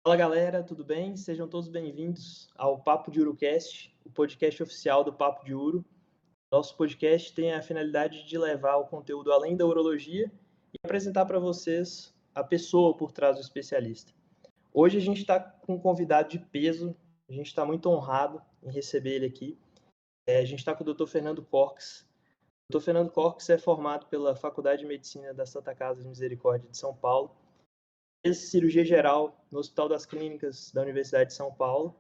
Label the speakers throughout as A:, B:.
A: Fala galera, tudo bem? Sejam todos bem-vindos ao Papo de Urocast, o podcast oficial do Papo de Uro. Nosso podcast tem a finalidade de levar o conteúdo além da urologia e apresentar para vocês a pessoa por trás do especialista. Hoje a gente está com um convidado de peso, a gente está muito honrado em receber ele aqui. A gente está com o Dr. Fernando Corques. O Dr. Fernando Corques é formado pela Faculdade de Medicina da Santa Casa de Misericórdia de São Paulo. Fez cirurgia geral no Hospital das Clínicas da Universidade de São Paulo,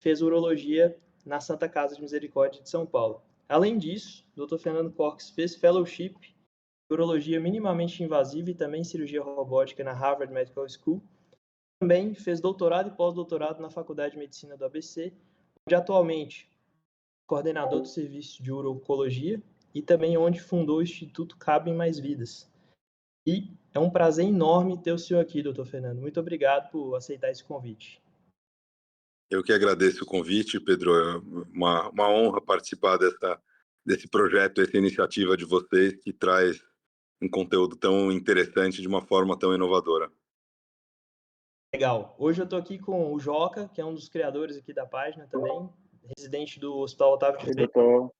A: fez urologia na Santa Casa de Misericórdia de São Paulo. Além disso, o Dr. Fernando Corques fez fellowship em urologia minimamente invasiva e também cirurgia robótica na Harvard Medical School. Também fez doutorado e pós-doutorado na Faculdade de Medicina do ABC, onde atualmente é coordenador do serviço de urologia e também onde fundou o Instituto Cabem Mais Vidas. E é um prazer enorme ter o senhor aqui, doutor Fernando. Muito obrigado por aceitar esse convite.
B: Eu que agradeço o convite, Pedro. É uma honra participar desse projeto, essa iniciativa de vocês que traz um conteúdo tão interessante de uma forma tão inovadora.
A: Legal. Hoje eu estou aqui com o Joca, que é um dos criadores aqui da página também, residente do Hospital Otávio de
C: Oi,
A: Freitas.
C: doutor.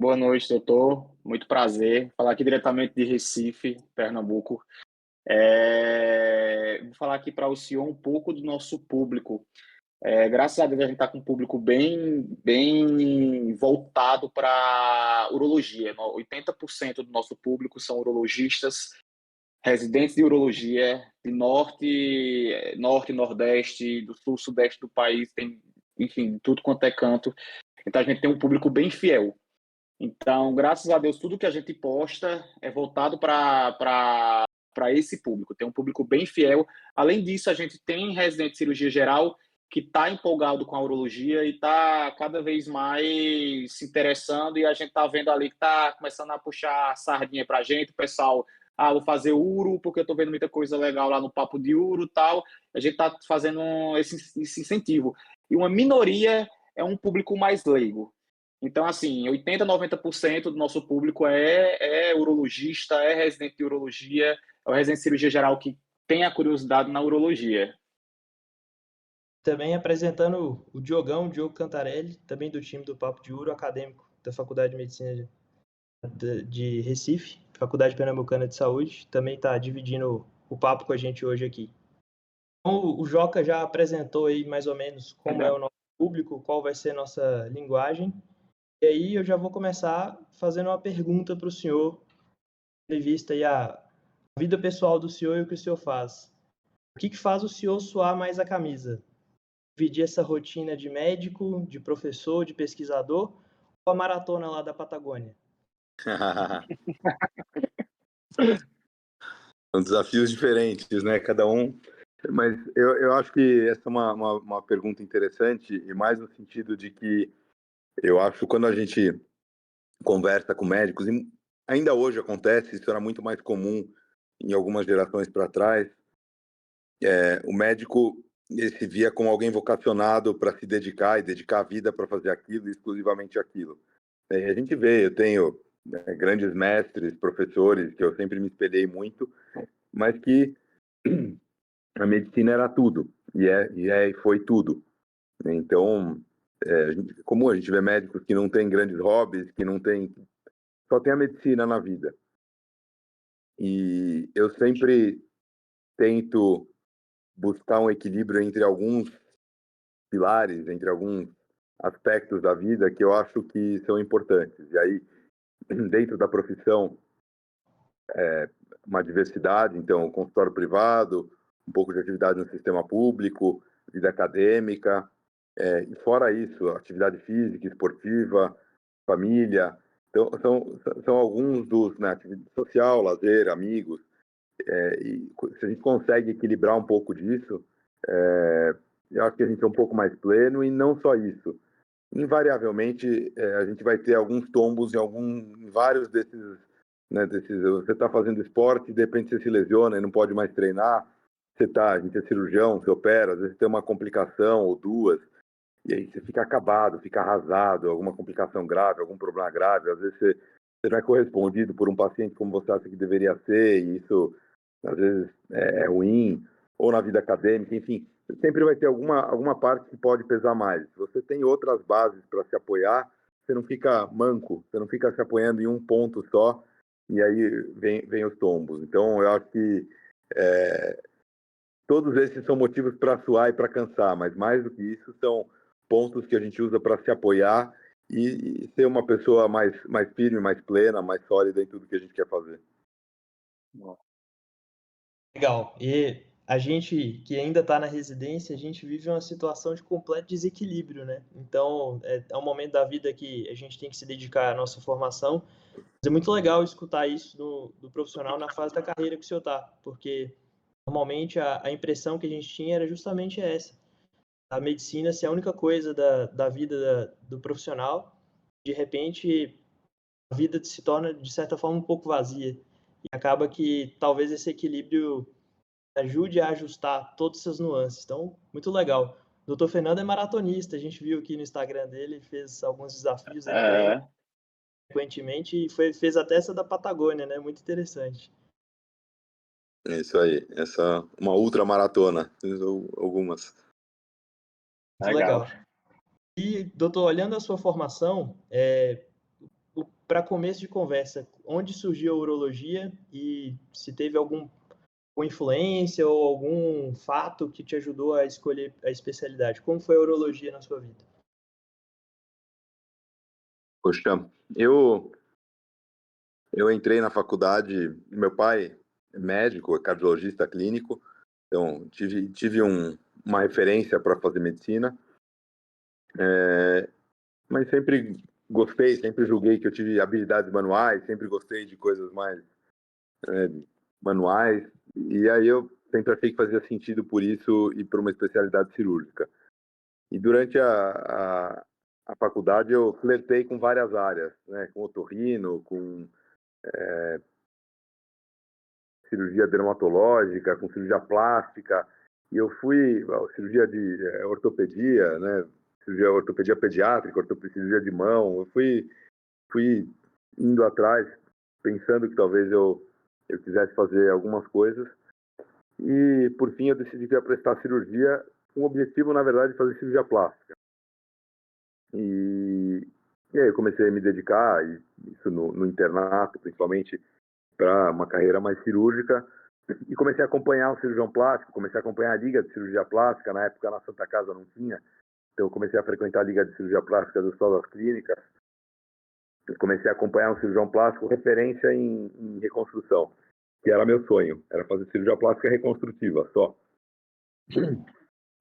C: Boa noite, doutor. Muito prazer. Falar aqui diretamente de Recife, Pernambuco. Vou falar aqui para o senhor um pouco do nosso público. Graças a Deus a gente está com um público bem voltado para urologia. 80% do nosso público são urologistas, residentes de urologia, de norte, nordeste, do sul, sudeste do país, tem, enfim, tudo quanto é canto. Então a gente tem um público bem fiel. Então, graças a Deus, tudo que a gente posta é voltado para esse público. Tem um público bem fiel. Além disso, a gente tem residente de cirurgia geral que está empolgado com a urologia e está cada vez mais se interessando, e a gente está vendo ali que está começando a puxar a sardinha para a gente. O pessoal, vou fazer uro, porque eu estou vendo muita coisa legal lá no Papo de Uro e tal. A gente está fazendo esse incentivo. E uma minoria é um público mais leigo. Então, assim, 80%, 90% do nosso público é urologista, é residente de urologia, é o residente de cirurgia geral que tem a curiosidade na urologia.
A: Também apresentando o Diogo Cantarelli, também do time do Papo de Uro, acadêmico da Faculdade de Medicina de Recife, Faculdade Pernambucana de Saúde, também está dividindo o papo com a gente hoje aqui. Então, o Joca já apresentou aí mais ou menos como é o nosso público, qual vai ser a nossa linguagem. E aí eu já vou começar fazendo uma pergunta para o senhor, tendo em vista aí a vida pessoal do senhor e o que o senhor faz. O que faz o senhor suar mais a camisa? Dividir essa rotina de médico, de professor, de pesquisador, ou a maratona lá da Patagônia?
B: São desafios diferentes, né? Cada um. Mas eu acho que essa é uma pergunta interessante, e mais no sentido de que eu acho que quando a gente conversa com médicos, e ainda hoje acontece, isso era muito mais comum em algumas gerações para trás, o médico ele se via como alguém vocacionado para se dedicar e dedicar a vida para fazer aquilo, exclusivamente aquilo. E a gente vê, eu tenho grandes mestres, professores, que eu sempre me espelhei muito, mas que a medicina era tudo, e foi tudo. Então, como a gente vê médicos que não têm grandes hobbies, que não têm, só tem a medicina na vida. E eu sempre tento buscar um equilíbrio entre alguns pilares, entre alguns aspectos da vida que eu acho que são importantes. E aí, dentro da profissão, uma diversidade, então, consultório privado, um pouco de atividade no sistema público, vida acadêmica, e fora isso, atividade física, esportiva, família. Então, são alguns dos, né, atividade social, lazer, amigos. E se a gente consegue equilibrar um pouco disso, eu acho que a gente é um pouco mais pleno, e não só isso. Invariavelmente, a gente vai ter alguns tombos em vários desses, né, você está fazendo esporte e de repente você se lesiona e não pode mais treinar, a gente é cirurgião, você opera, às vezes tem uma complicação ou duas, e aí você fica acabado, fica arrasado, alguma complicação grave, algum problema grave, às vezes você não é correspondido por um paciente como você acha que deveria ser, e isso às vezes é ruim. ou na vida acadêmica, enfim, sempre vai ter alguma parte que pode pesar mais. Se você tem outras bases para se apoiar, você não fica manco, você não fica se apoiando em um ponto só, e aí vem os tombos. Então, eu acho que todos esses são motivos para suar e para cansar, mas mais do que isso, são pontos que a gente usa para se apoiar e ser uma pessoa mais firme, mais plena, mais sólida em tudo que a gente quer fazer.
A: Legal. E a gente que ainda está na residência, a gente vive uma situação de completo desequilíbrio, né? Então, é um momento da vida que a gente tem que se dedicar à nossa formação. Mas é muito legal escutar isso do profissional na fase da carreira que o senhor está, porque normalmente a impressão que a gente tinha era justamente essa. A medicina ser a única coisa da vida do profissional, de repente a vida se torna, de certa forma, um pouco vazia. E acaba que talvez esse equilíbrio ajude a ajustar todas essas nuances. Então, muito legal. O doutor Fernando é maratonista, a gente viu aqui no Instagram dele, fez alguns desafios aí também, frequentemente, e fez até essa da Patagônia, né? Muito interessante.
B: É isso aí, uma ultramaratona, fiz algumas.
A: Muito legal. E, doutor, olhando a sua formação, para começo de conversa, onde surgiu a urologia e se teve alguma influência ou algum fato que te ajudou a escolher a especialidade? Como foi a urologia na sua vida?
B: Poxa, eu entrei na faculdade, meu pai é médico, é cardiologista clínico, então tive uma referência para fazer medicina, mas sempre gostei, sempre julguei que eu tive habilidades manuais, sempre gostei de coisas mais manuais, e aí eu sempre achei que fazia sentido por isso ir para uma especialidade cirúrgica. E durante a faculdade eu flertei com várias áreas, né, com otorrino, com cirurgia dermatológica, com cirurgia plástica, e eu fui cirurgia de ortopedia, né, ortopedia pediátrica, cirurgia de mão, eu fui indo atrás, pensando que talvez eu quisesse fazer algumas coisas, e por fim eu decidi que ia prestar cirurgia com o objetivo, na verdade, de fazer cirurgia plástica. E aí eu comecei a me dedicar, isso no internato, principalmente, para uma carreira mais cirúrgica, e comecei a acompanhar o cirurgião plástico, comecei a acompanhar a Liga de Cirurgia Plástica, na época na Santa Casa não tinha, então eu comecei a frequentar a Liga de Cirurgia Plástica do Hospital das Clínicas, comecei a acompanhar um cirurgião plástico referência em reconstrução, que era meu sonho, era fazer cirurgia plástica reconstrutiva, só.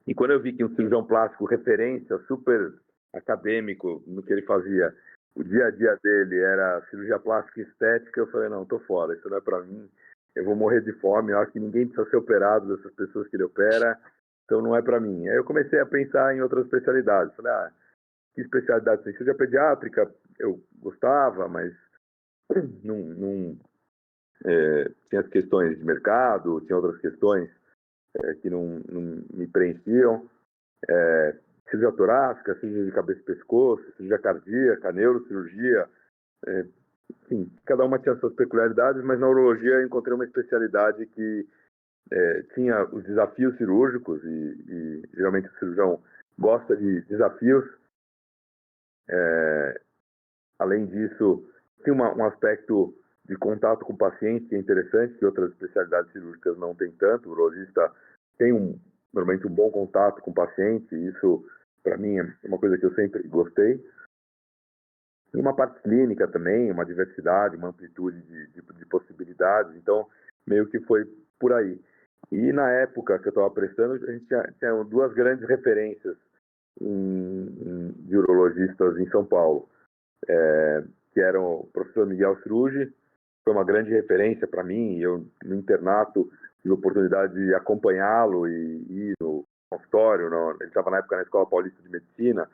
B: E quando eu vi que um cirurgião plástico referência, super acadêmico no que ele fazia, o dia a dia dele era cirurgia plástica e estética, eu falei, não, tô fora, isso não é para mim, eu vou morrer de fome, eu acho que ninguém precisa ser operado dessas pessoas que ele opera, então não é para mim. Aí eu comecei a pensar em outras especialidades, falei, que especialidade tem? Cirurgia pediátrica, eu gostava, mas não tinha as questões de mercado, tinha outras questões que não me preenchiam, cirurgia torácica, cirurgia de cabeça e pescoço, cirurgia cardíaca, neurocirurgia, enfim, cada uma tinha suas peculiaridades, mas na urologia eu encontrei uma especialidade que tinha os desafios cirúrgicos e geralmente o cirurgião gosta de desafios. Além disso, tinha um aspecto de contato com o paciente que é interessante, que outras especialidades cirúrgicas não têm tanto. O urologista tem normalmente um bom contato com o paciente, e isso, para mim, é uma coisa que eu sempre gostei. E uma parte clínica também, uma diversidade, uma amplitude de possibilidades, então meio que foi por aí. E na época que eu estava prestando, a gente tinha duas grandes referências de urologistas em São Paulo, que eram o professor Miguel Cirugi, foi uma grande referência para mim, eu no internato tive a oportunidade de acompanhá-lo e ir no consultório, ele estava na época na Escola Paulista de Medicina,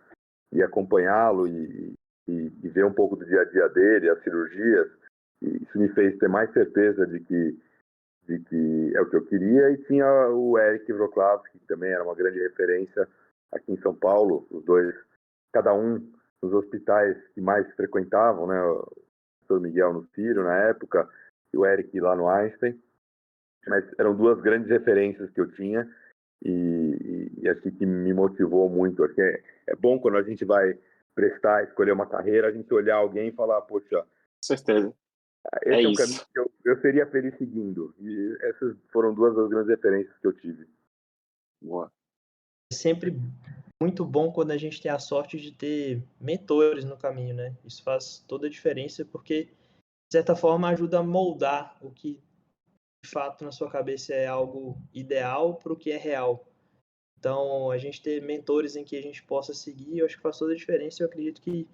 B: e acompanhá-lo e ver um pouco do dia a dia dele, as cirurgias, e isso me fez ter mais certeza de que é o que eu queria. E tinha o Eric Wrocławski, que também era uma grande referência aqui em São Paulo, os dois, cada um nos hospitais que mais frequentavam, né, o Dr. Miguel no Ciro na época, e o Eric lá no Einstein. mas eram duas grandes referências que eu tinha e assim que me motivou muito. Acho que é bom quando a gente vai prestar, escolher uma carreira, a gente olhar alguém e falar, poxa,
C: Com certeza. É
B: esse é um caminho
C: isso.
B: que eu seria feliz seguindo. E essas foram duas das grandes referências que eu tive.
C: Boa.
A: É sempre muito bom quando a gente tem a sorte de ter mentores no caminho, né? Isso faz toda a diferença porque, de certa forma, ajuda a moldar o que, de fato, na sua cabeça é algo ideal para o que é real. Então, a gente ter mentores em que a gente possa seguir, eu acho que faz toda a diferença. Eu acredito que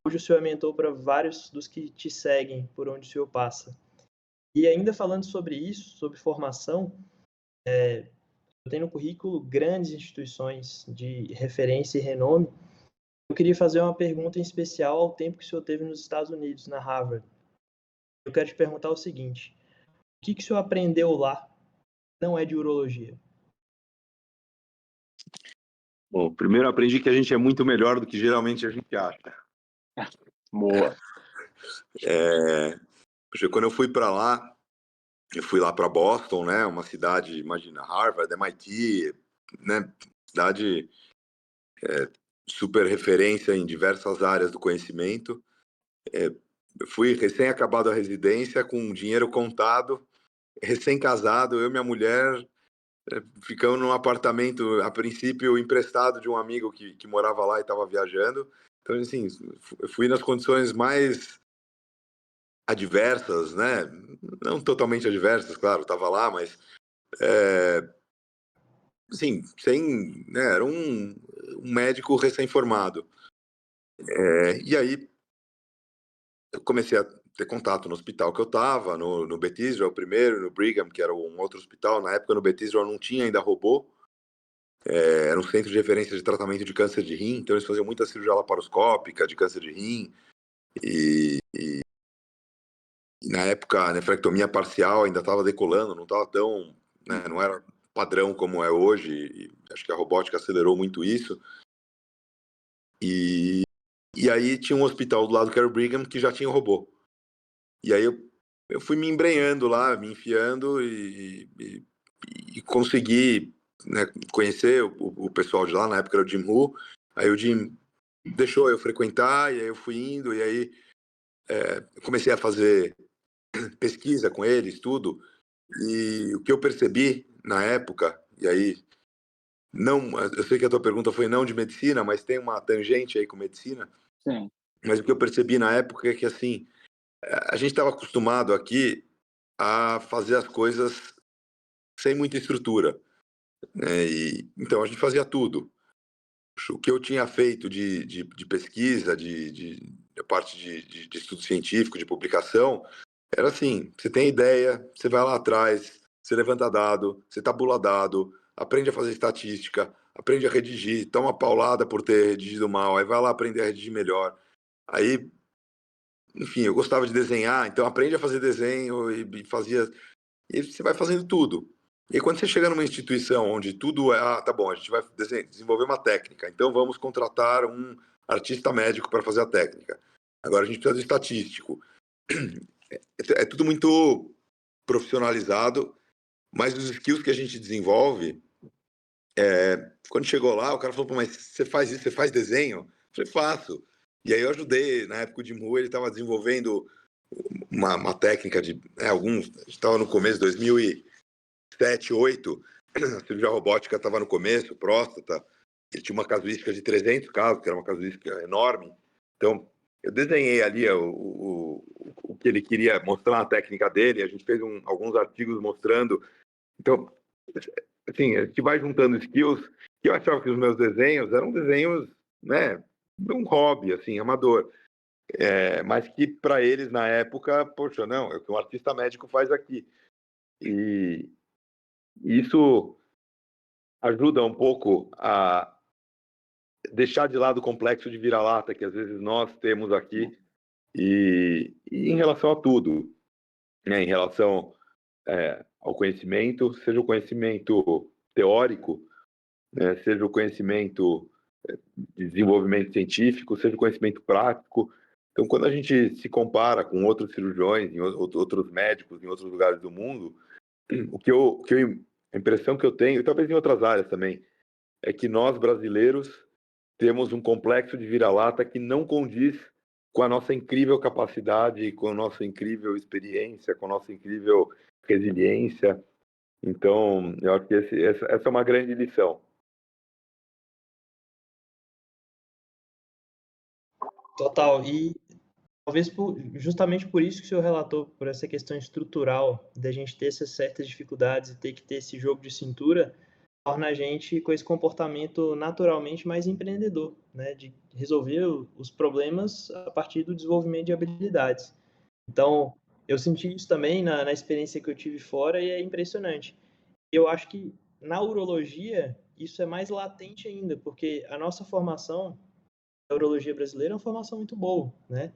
A: hoje o senhor é mentor para vários dos que te seguem por onde o senhor passa. E ainda falando sobre isso, sobre formação, eu tenho no currículo grandes instituições de referência e renome. Eu queria fazer uma pergunta em especial ao tempo que o senhor teve nos Estados Unidos, na Harvard. Eu quero te perguntar o seguinte: o que o senhor aprendeu lá que não é de urologia?
B: Bom, primeiro aprendi que a gente é muito melhor do que geralmente a gente acha.
C: Boa.
B: Porque quando eu fui para lá, eu fui lá para Boston, né? Uma cidade, imagina, Harvard, MIT, né? Cidade super referência em diversas áreas do conhecimento. Eu fui recém-acabado a residência, com dinheiro contado, recém-casado, eu e minha mulher ficamos num apartamento, a princípio, emprestado de um amigo que morava lá e estava viajando. Então, assim, eu fui nas condições mais adversas, né? Não totalmente adversas, claro, estava lá, mas assim, sem, né? Era um médico recém-formado. E aí eu comecei a ter contato no hospital que eu estava, no Beth Israel primeiro, no Brigham, que era um outro hospital. Na época no Beth Israel não tinha ainda robô, era um centro de referência de tratamento de câncer de rim, então eles faziam muita cirurgia laparoscópica de câncer de rim, e na época a nefrectomia parcial ainda estava decolando, não estava tão, né, não era padrão como é hoje, e acho que a robótica acelerou muito isso. E aí tinha um hospital do lado que era o Brigham que já tinha o robô. E aí eu fui me embrenhando lá, me enfiando e consegui, né, conhecer o pessoal de lá. Na época era o Jim Hu. Aí o Jim deixou eu frequentar, e aí eu fui indo, e aí eu comecei a fazer pesquisa com eles, tudo. E o que eu percebi na época, e aí, não, eu sei que a tua pergunta foi não de medicina, mas tem uma tangente aí com medicina.
C: Sim.
B: Mas o que eu percebi na época é que, assim, a gente estava acostumado aqui a fazer as coisas sem muita estrutura, né? Então a gente fazia tudo. O que eu tinha feito de pesquisa, de parte de estudo científico, de publicação, era assim: você tem ideia, você vai lá atrás, você levanta dado, você tabula dado, aprende a fazer estatística, aprende a redigir, toma paulada por ter redigido mal, aí vai lá aprender a redigir melhor. Aí, enfim, eu gostava de desenhar, então aprende a fazer desenho e fazia. E você vai fazendo tudo. E aí, quando você chega numa instituição onde tudo é, tá bom, a gente vai desenvolver uma técnica, então vamos contratar um artista médico para fazer a técnica. Agora a gente precisa de estatístico. É tudo muito profissionalizado, mas os skills que a gente desenvolve, quando chegou lá, o cara falou: pô, mas você faz isso, você faz desenho? Eu falei: faço. E aí eu ajudei, na época o Jim Hu, ele estava desenvolvendo uma técnica de, alguns, a gente estava no começo, 2007, 2008, a cirurgia robótica estava no começo, próstata, ele tinha uma casuística de 300 casos, que era uma casuística enorme. Então, eu desenhei ali o que ele queria mostrar na técnica dele, a gente fez alguns artigos mostrando. Então, assim, a gente vai juntando skills que eu achava que os meus desenhos eram desenhos, né, de um hobby, assim, amador. Mas que para eles, na época, poxa, não, é o que um artista médico faz aqui. E isso ajuda um pouco a deixar de lado o complexo de vira-lata que às vezes nós temos aqui, e em relação a tudo, né, em relação ao conhecimento, seja o conhecimento teórico, né, seja o conhecimento de desenvolvimento científico, seja o conhecimento prático. Então, quando a gente se compara com outros cirurgiões, outros médicos em outros lugares do mundo, A impressão que eu tenho, e talvez em outras áreas também, é que nós, brasileiros, temos um complexo de vira-lata que não condiz com a nossa incrível capacidade, com a nossa incrível experiência, com a nossa incrível resiliência. Então, eu acho que essa é uma grande lição.
A: Total. E talvez justamente por isso que o senhor relatou, por essa questão estrutural, da gente ter essas certas dificuldades e ter que ter esse jogo de cintura, torna a gente com esse comportamento naturalmente mais empreendedor, né? De resolver os problemas a partir do desenvolvimento de habilidades. Então, eu senti isso também na experiência que eu tive fora e é impressionante. Eu acho que na urologia isso é mais latente ainda, porque a nossa formação, a urologia brasileira, é uma formação muito boa, né?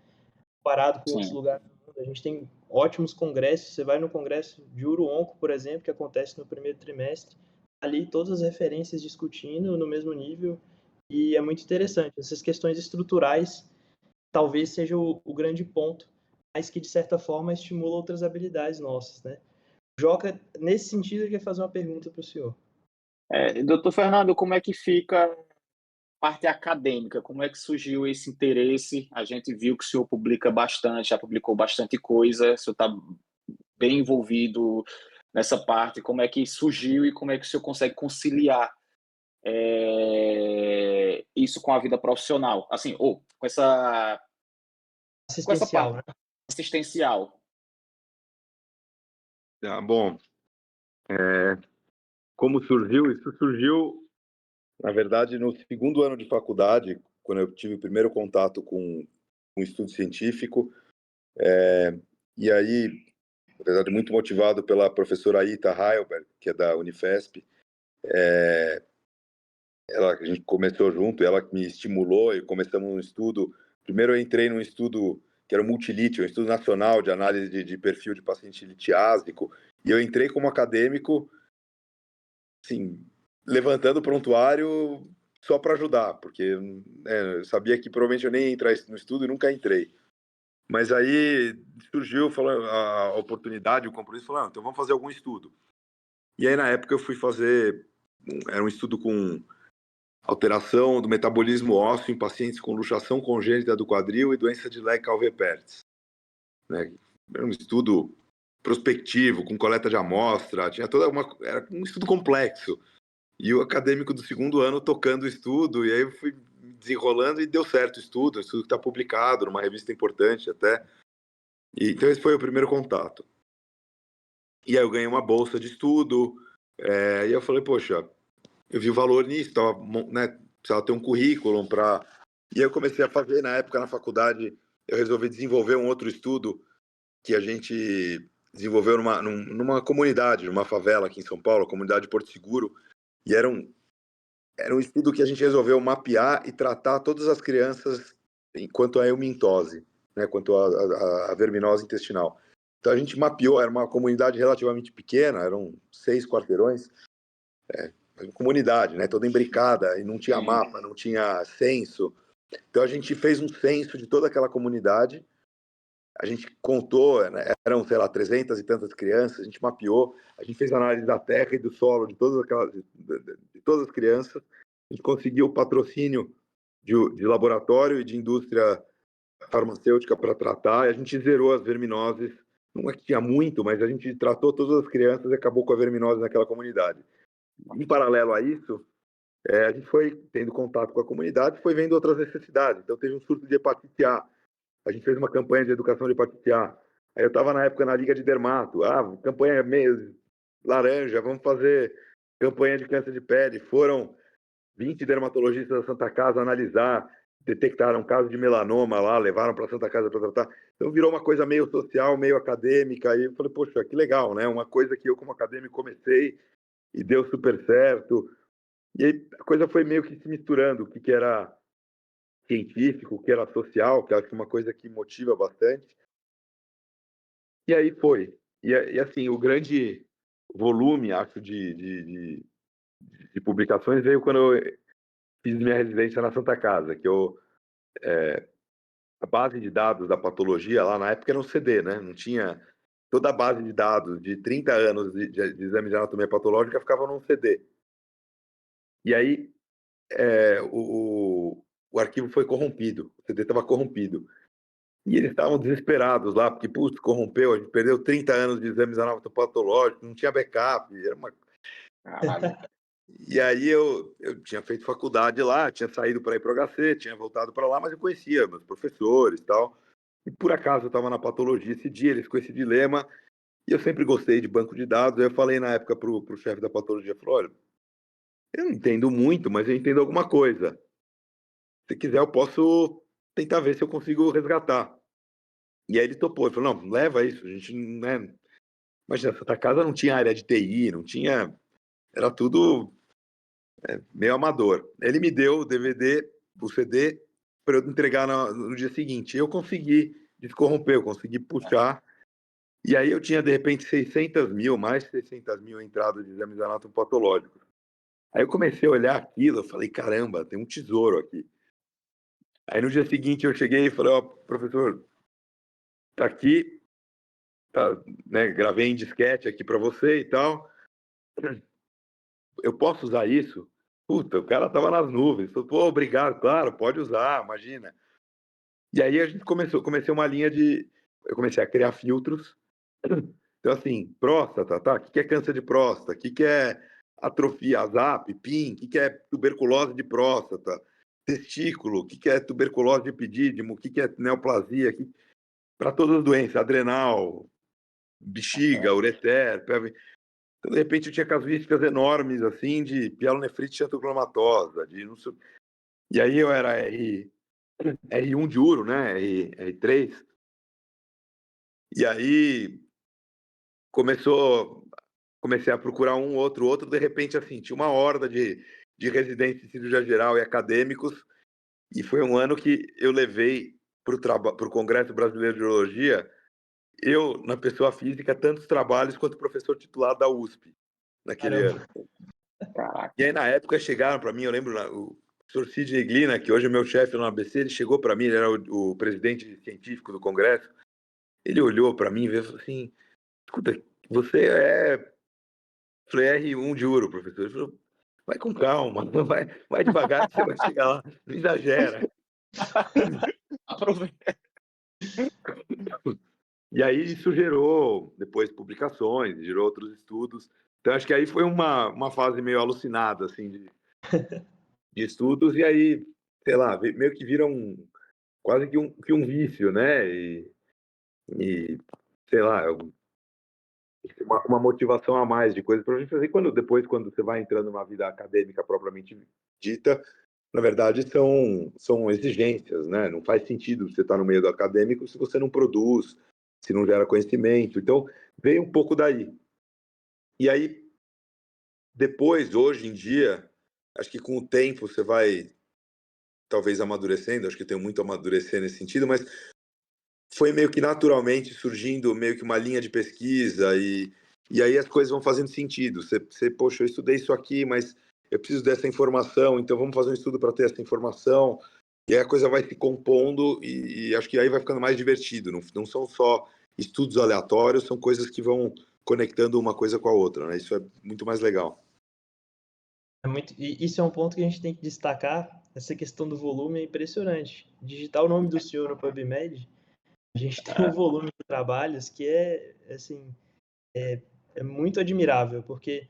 A: Comparado com outros
C: Sim.
A: lugares do mundo. A gente tem ótimos congressos. Você vai no congresso de Uro-Onco, por exemplo, que acontece no primeiro trimestre, ali todas as referências discutindo no mesmo nível, e é muito interessante. Essas questões estruturais talvez seja o grande ponto, mas que de certa forma estimula outras habilidades nossas, né? Joca, nesse sentido, ele quer fazer uma pergunta para o senhor.
C: Doutor Fernando, como é que fica a parte acadêmica? Como é que surgiu esse interesse? A gente viu que o senhor publica bastante, já publicou bastante coisa, o senhor está bem envolvido nessa parte. Como é que surgiu e como é que o senhor consegue conciliar isso com a vida profissional? Assim, ou com essa
A: Assistencial,
C: parte
A: né?
C: assistencial.
B: Bom, como surgiu? Isso surgiu, na verdade, no segundo ano de faculdade, quando eu tive o primeiro contato com um estudo científico. E aí, na verdade, muito motivado pela professora Ita Heilberg, que é da Unifesp. A gente começou junto, ela me estimulou e começamos um estudo. Primeiro eu entrei num estudo que era o Multilite, um estudo nacional de análise de perfil de paciente litiásico, e eu entrei como acadêmico, assim, levantando o prontuário só para ajudar, porque eu sabia que provavelmente eu nem ia entrar no estudo e nunca entrei. Mas aí surgiu a oportunidade, o compromisso, falou, então vamos fazer algum estudo. E aí na época eu fui fazer, era um estudo com alteração do metabolismo ósseo em pacientes com luxação congênita do quadril e doença de Leigh-Calvé-Pertz, né? Era um estudo prospectivo, com coleta de amostra, era um estudo complexo. E o acadêmico do segundo ano tocando o estudo, e aí eu fui desenrolando e deu certo o estudo que está publicado numa revista importante até. E, então esse foi o primeiro contato. E aí eu ganhei uma bolsa de estudo, e eu falei, poxa, eu vi o valor nisso, tava, né, precisava ter um currículo para... E aí eu comecei a fazer, na época, na faculdade, eu resolvi desenvolver um outro estudo que a gente desenvolveu numa comunidade, numa favela aqui em São Paulo, a comunidade Porto Seguro, e era um estudo que a gente resolveu mapear e tratar todas as crianças quanto à eumintose, né, quanto à verminose intestinal. Então a gente mapeou, era uma comunidade relativamente pequena, eram 6 quarteirões, comunidade, né, toda imbricada, e não tinha mapa, não tinha censo. Então a gente fez um censo de toda aquela comunidade, a gente contou, né, eram, sei lá, 300 e tantas crianças, a gente mapeou, a gente fez análise da terra e do solo de todas as crianças, a gente conseguiu patrocínio de laboratório e de indústria farmacêutica para tratar, e a gente zerou as verminoses. Não é que tinha muito, mas a gente tratou todas as crianças e acabou com a verminose naquela comunidade. Em paralelo a isso, a gente foi tendo contato com a comunidade e foi vendo outras necessidades. Então, teve um surto de hepatite A. A gente fez uma campanha de educação de hepatite A. Aí eu estava na época na Liga de Dermato. Campanha meio laranja, vamos fazer campanha de câncer de pele. Foram 20 dermatologistas da Santa Casa analisar, detectaram caso de melanoma lá, levaram para a Santa Casa para tratar. Então virou uma coisa meio social, meio acadêmica. Aí eu falei, poxa, que legal, né? Uma coisa que eu, como acadêmico, comecei e deu super certo. E aí a coisa foi meio que se misturando, o que era científico, o que era social, que acho que é uma coisa que motiva bastante. E aí foi. E assim, o grande volume, acho, de publicações veio quando eu fiz minha residência na Santa Casa, que a base de dados da patologia lá na época era um CD, né? Não tinha toda a base de dados de 30 anos de exame de anatomia patológica ficava num CD. E aí o arquivo foi corrompido, o CD estava corrompido. E eles estavam desesperados lá, porque, putz, corrompeu, a gente perdeu 30 anos de exames anatomopatológicos, não tinha backup, era uma...
C: Caralho.
B: E aí eu tinha feito faculdade lá, tinha saído para ir para o HC, tinha voltado para lá, mas eu conhecia meus professores e tal. E por acaso eu estava na patologia esse dia, eles com esse dilema, e eu sempre gostei de banco de dados. Aí eu falei na época para o chefe da patologia, falou, olha, eu não entendo muito, mas eu entendo alguma coisa. Se quiser, eu posso tentar ver se eu consigo resgatar. E aí ele topou, ele falou, não, leva isso, a gente não é... Imagina, Santa Casa não tinha área de TI, não tinha... Era tudo meio amador. Ele me deu o DVD, o CD, para eu entregar no dia seguinte. Eu consegui descorromper, eu consegui puxar. E aí eu tinha, de repente, 600 mil, mais de 600 mil entradas de exames anatomopatológicos. Aí eu comecei a olhar aquilo, eu falei, caramba, tem um tesouro aqui. Aí no dia seguinte eu cheguei e falei, ó, professor, tá aqui, tá, né, gravei em disquete aqui para você e tal. Eu posso usar isso? Puta, o cara tava nas nuvens. Falei, pô, obrigado, claro, pode usar, imagina. E aí a gente comecei uma linha de... Eu comecei a criar filtros. Então, assim, próstata, tá? O que é câncer de próstata? O que é atrofia, ASAP, PIN? O que é tuberculose de próstata? Testículo? O que é tuberculose de epidídimo? O que é neoplasia? Para todas as doenças, adrenal, bexiga, ureter, pelve. Então, de repente, eu tinha casuísticas enormes, assim, de pielonefrite xantocromatosa, de não sei... E aí eu era R1 de uro, né? R3. E aí comecei a procurar um, outro, de repente, assim, tinha uma horda de residentes de cirurgia geral e acadêmicos, e foi um ano que eu levei para o Congresso Brasileiro de Urologia, eu, na pessoa física, tantos trabalhos quanto professor titular da USP, naquele
A: Caramba.
B: ano.
C: Caraca.
B: E aí, na época, chegaram para mim, eu lembro, o professor Sidney Glina, que hoje é meu chefe no ABC, ele chegou para mim, ele era o presidente científico do Congresso, ele olhou para mim e falou assim, escuta, você é... Falei, R1 de ouro, professor. Ele falou, vai com calma, vai devagar que você vai chegar lá, não exagera.
C: Aproveita.
B: E aí isso gerou depois publicações, gerou outros estudos. Então acho que aí foi uma fase meio alucinada, assim, de estudos, e aí, sei lá, meio que vira quase que um vício, né? E sei lá, uma motivação a mais de coisas para a gente fazer. Depois, quando você vai entrando numa vida acadêmica propriamente dita, na verdade, são exigências, né? Não faz sentido você estar no meio do acadêmico se você não produz, se não gera conhecimento. Então, veio um pouco daí. E aí, depois, hoje em dia, acho que com o tempo você vai talvez amadurecendo, acho que eu tenho muito a amadurecer nesse sentido, mas foi meio que naturalmente surgindo meio que uma linha de pesquisa e aí as coisas vão fazendo sentido. Poxa, eu estudei isso aqui, mas eu preciso dessa informação, então vamos fazer um estudo para ter essa informação. E aí a coisa vai se compondo e acho que aí vai ficando mais divertido. Não são só estudos aleatórios, são coisas que vão conectando uma coisa com a outra, né? Isso é muito mais legal.
A: E isso é um ponto que a gente tem que destacar. Essa questão do volume é impressionante. Digitar o nome do senhor no PubMed, a gente tem um volume de trabalhos que assim, é muito admirável, porque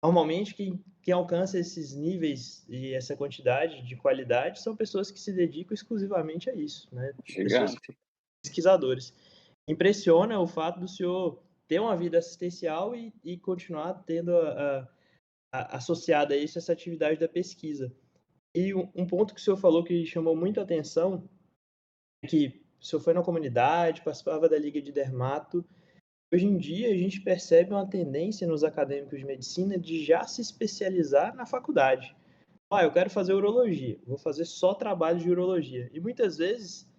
A: normalmente quem alcança esses níveis e essa quantidade de qualidade são pessoas que se dedicam exclusivamente a isso, né? Pessoas
C: Gigante.
A: pesquisadores. Impressiona o fato do senhor ter uma vida assistencial e continuar tendo associada a isso essa atividade da pesquisa. E um ponto que o senhor falou que chamou muito a atenção é que o senhor foi na comunidade, participava da Liga de Dermato. Hoje em dia, a gente percebe uma tendência nos acadêmicos de medicina de já se especializar na faculdade. Eu quero fazer urologia, vou fazer só trabalho de urologia. E muitas vezes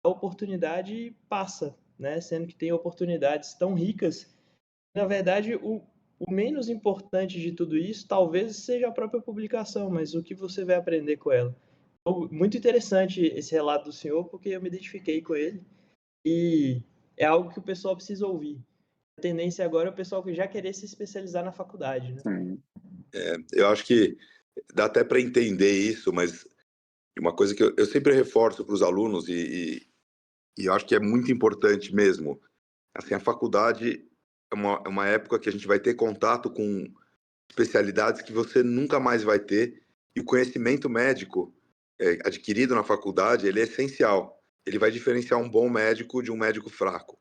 A: a oportunidade passa, né? Sendo que tem oportunidades tão ricas. Na verdade, o menos importante de tudo isso talvez seja a própria publicação, mas o que você vai aprender com ela. Então, muito interessante esse relato do senhor, porque eu me identifiquei com ele. E é algo que o pessoal precisa ouvir. A tendência agora é o pessoal que já querer se especializar na faculdade, né?
C: Sim.
B: Eu acho que dá até para entender isso, mas uma coisa que eu sempre reforço para os alunos e eu acho que é muito importante mesmo. Assim, a faculdade é uma época que a gente vai ter contato com especialidades que você nunca mais vai ter, e o conhecimento médico adquirido na faculdade, ele é essencial. Ele vai diferenciar um bom médico de um médico fraco.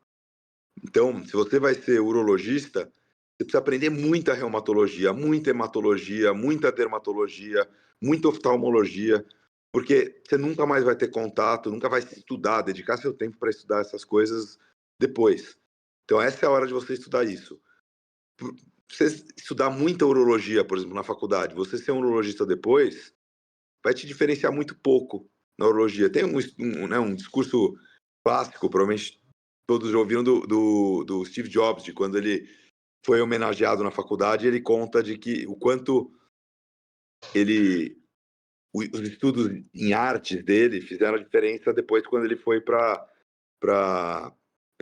B: Então, se você vai ser urologista, você precisa aprender muita reumatologia, muita hematologia, muita dermatologia, muita oftalmologia, porque você nunca mais vai ter contato, nunca vai estudar, dedicar seu tempo para estudar essas coisas depois. Então, essa é a hora de você estudar isso. Você estudar muita urologia, por exemplo, na faculdade, você ser um urologista depois, vai te diferenciar muito pouco na urologia. Tem um discurso clássico, provavelmente todos já ouviram, do Steve Jobs, de quando ele foi homenageado na faculdade, ele conta de que o quanto os estudos em artes dele fizeram a diferença depois quando ele foi para a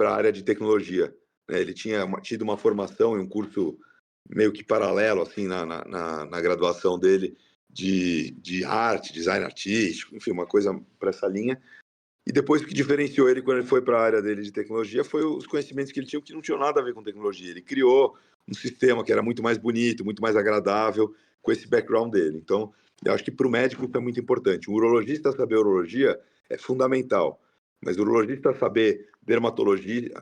B: área de tecnologia. Ele tinha tido uma formação em um curso meio que paralelo, assim, na graduação dele, de arte, design artístico, enfim, uma coisa para essa linha. E depois o que diferenciou ele quando ele foi para a área dele de tecnologia foi os conhecimentos que ele tinha, que não tinham nada a ver com tecnologia. Ele criou um sistema que era muito mais bonito, muito mais agradável, com esse background dele. Então, eu acho que para o médico isso é muito importante. O urologista saber urologia é fundamental, mas o urologista saber dermatologia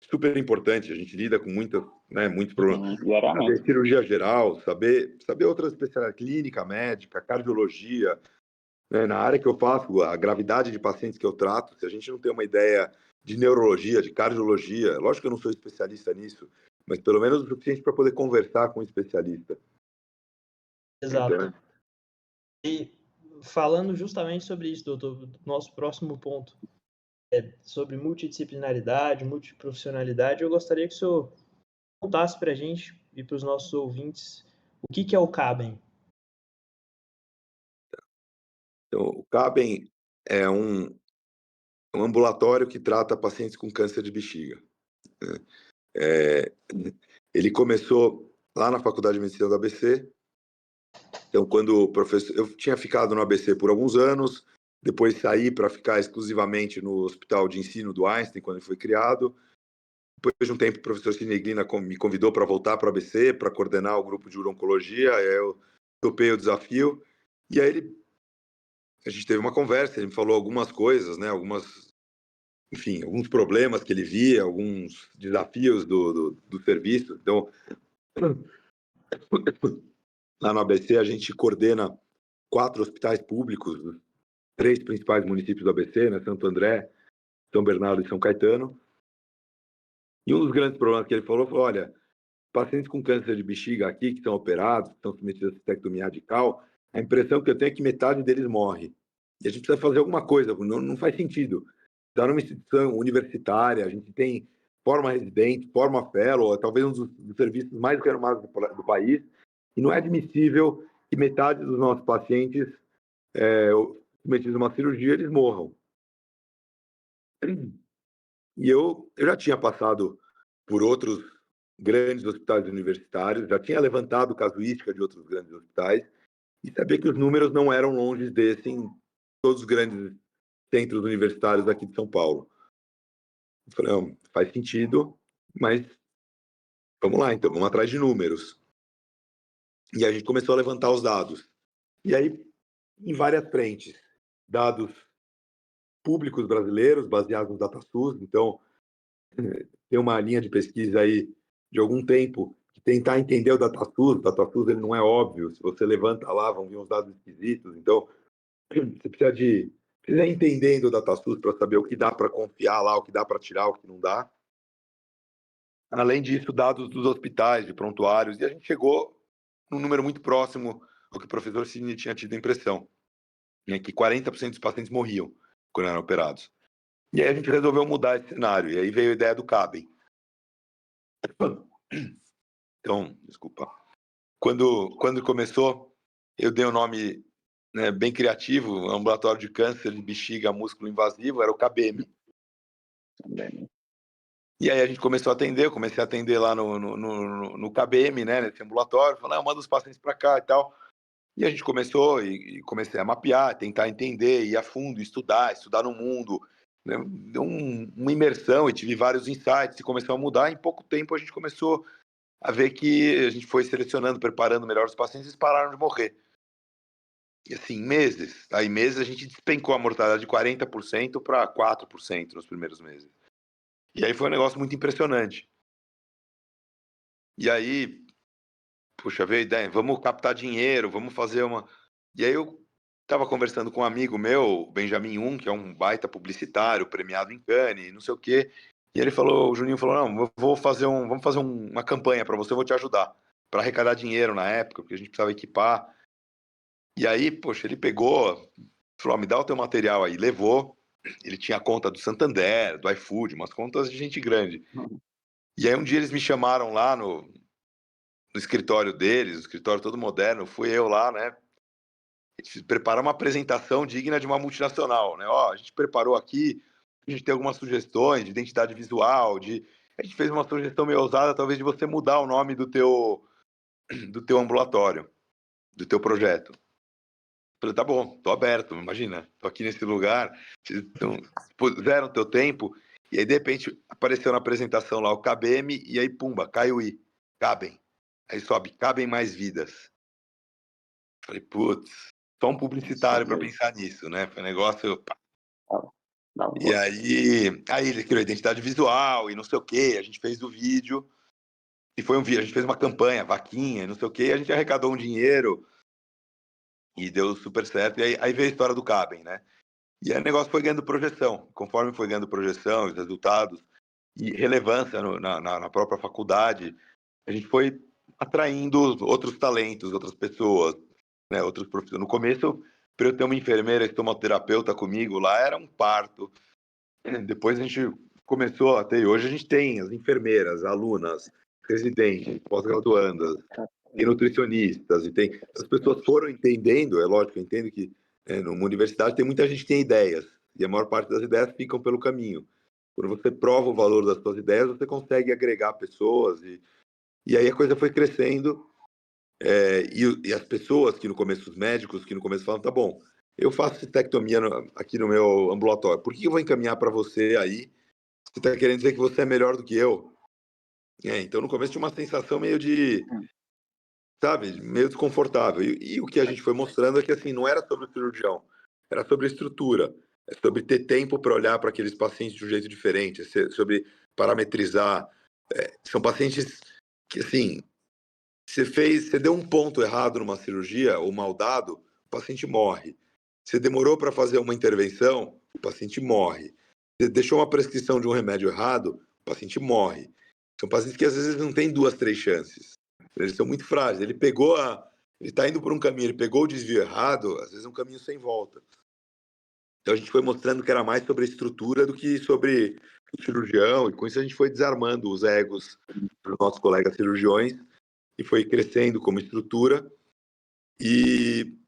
B: super importante. A gente lida com muitos problemas.
C: Diariamente.
B: Saber cirurgia geral, saber outras especialidades, clínica, médica, cardiologia, né? Na área que eu faço, a gravidade de pacientes que eu trato, se a gente não tem uma ideia de neurologia, de cardiologia, lógico que eu não sou especialista nisso, mas pelo menos o suficiente para poder conversar com um especialista.
A: Exato.
B: Então,
A: E falando justamente sobre isso, doutor, nosso próximo ponto é sobre multidisciplinaridade, multiprofissionalidade. Eu gostaria que o senhor contasse para a gente e para os nossos ouvintes o que é o CABEM.
B: o CABEM é um ambulatório que trata pacientes com câncer de bexiga. É, ele começou lá na Faculdade de Medicina do ABC. Então, quando o professor, eu tinha ficado no ABC por alguns anos, depois saí para ficar exclusivamente no Hospital de Ensino do Einstein, quando ele foi criado. Depois de um tempo, o professor Cineglina me convidou para voltar para o ABC, para coordenar o grupo de urologia. Aí eu topei o desafio. E aí a gente teve uma conversa, ele me falou algumas coisas, né? Enfim, alguns problemas que ele via, alguns desafios do serviço. Então, lá no ABC, a gente coordena 4 hospitais públicos, os 3 principais municípios do ABC, né? Santo André, São Bernardo e São Caetano. E um dos grandes problemas que ele falou foi, olha, pacientes com câncer de bexiga aqui, que são operados, que estão submetidos a cistectomia radical, a impressão que eu tenho é que metade deles morre. E a gente precisa fazer alguma coisa, não faz sentido. Está numa instituição universitária, a gente tem forma residente, forma fellow, talvez um dos serviços mais renomados do país, e não é admissível que metade dos nossos pacientes submetidos a uma cirurgia, eles morram. E eu já tinha passado por outros grandes hospitais universitários, já tinha levantado casuística de outros grandes hospitais, e sabia que os números não eram longe desse em todos os grandes centros universitários aqui de São Paulo. Eu falei, não, faz sentido, mas vamos lá, então, vamos atrás de números. E a gente começou a levantar os dados. E aí, em várias frentes, dados públicos brasileiros, baseados no DataSUS. Então, tem uma linha de pesquisa aí de algum tempo que tentar entender o DataSUS. O DataSUS ele não é óbvio. Se você levanta lá, vão vir uns dados esquisitos. Então, você precisa ir entendendo o DataSUS para saber o que dá para confiar lá, o que dá para tirar, o que não dá. Além disso, dados dos hospitais, de prontuários. E a gente chegou num número muito próximo ao que o professor Sidney tinha tido a impressão, né, que 40% dos pacientes morriam quando eram operados. E aí a gente resolveu mudar esse cenário. E aí veio a ideia do CABEM. Então, desculpa. Quando começou, eu dei o nome, né, bem criativo, ambulatório de câncer de bexiga músculo invasivo, era o CABEM. E aí a gente começou a atender, eu comecei a atender lá no KBM, né, nesse ambulatório, falei, manda os pacientes para cá e tal. E a gente começou e comecei a mapear, tentar entender, ir a fundo, estudar no mundo, né? Deu uma imersão e tive vários insights e começou a mudar. Em pouco tempo a gente começou a ver que a gente foi selecionando, preparando melhor os pacientes e eles pararam de morrer. E assim, meses a gente despencou a mortalidade de 40% para 4% nos primeiros meses. E aí foi um negócio muito impressionante. E aí, puxa, veio a ideia, vamos captar dinheiro, vamos fazer uma... E aí eu estava conversando com um amigo meu, Benjamin Un, que é um baita publicitário, premiado em Cannes, não sei o quê. E ele falou, o Juninho falou, não, vamos fazer uma campanha para você, eu vou te ajudar. Para arrecadar dinheiro na época, porque a gente precisava equipar. E aí, poxa, ele pegou, falou, me dá o teu material aí, levou. Ele tinha a conta do Santander, do iFood, umas contas de gente grande. E aí um dia eles me chamaram lá no escritório deles, o escritório todo moderno, fui eu lá, né? A gente preparar uma apresentação digna de uma multinacional, né? Ó, a gente preparou aqui, a gente tem algumas sugestões de identidade visual, a gente fez uma sugestão meio ousada, talvez de você mudar o nome do teu ambulatório, do teu projeto. Falei, tá bom, tô aberto, imagina, tô aqui nesse lugar, então, puseram o teu tempo, e aí de repente apareceu na apresentação lá o KBM, e aí pumba, caiu o I, cabem. Aí sobe, cabem mais vidas. Falei, putz, só um publicitário para pensar nisso, né? Foi um negócio. Pá. E aí ele criou identidade visual e não sei o quê. A gente fez o vídeo e foi um vídeo. A gente fez uma campanha, vaquinha, não sei o quê. E a gente arrecadou um dinheiro e deu super certo. E aí veio a história do Cabem, né? E aí o negócio foi ganhando projeção. Conforme foi ganhando projeção, os resultados e relevância na própria faculdade, a gente foi atraindo outros talentos, outras pessoas, né, outros profissionais. No começo, para eu ter uma enfermeira estomaterapeuta comigo lá, era um parto. Depois a gente começou a ter, hoje a gente tem as enfermeiras, alunas, residentes, pós-graduandas, e nutricionistas, e tem... As pessoas foram entendendo, é lógico, eu entendo que numa universidade tem muita gente que tem ideias, e a maior parte das ideias ficam pelo caminho. Quando você prova o valor das suas ideias, você consegue agregar pessoas, e aí a coisa foi crescendo, e as pessoas que no começo, os médicos que no começo falam, tá bom, eu faço cistectomia aqui no meu ambulatório, por que eu vou encaminhar para você aí? Você está querendo dizer que você é melhor do que eu? Então no começo tinha uma sensação meio de, sabe, meio desconfortável. E o que a gente foi mostrando é que assim, não era sobre o cirurgião, era sobre a estrutura, é sobre ter tempo para olhar para aqueles pacientes de um jeito diferente, sobre parametrizar. São pacientes que, assim, você deu um ponto errado numa cirurgia, ou mal dado, o paciente morre. Você demorou para fazer uma intervenção, o paciente morre. Você deixou uma prescrição de um remédio errado, o paciente morre. São pacientes que às vezes não têm duas, três chances. Eles são muito frágeis. Ele está indo por um caminho, ele pegou o desvio errado, às vezes é um caminho sem volta. Então a gente foi mostrando que era mais sobre a estrutura do que sobre o cirurgião, e com isso a gente foi desarmando os egos dos nossos colegas cirurgiões e foi crescendo como estrutura e,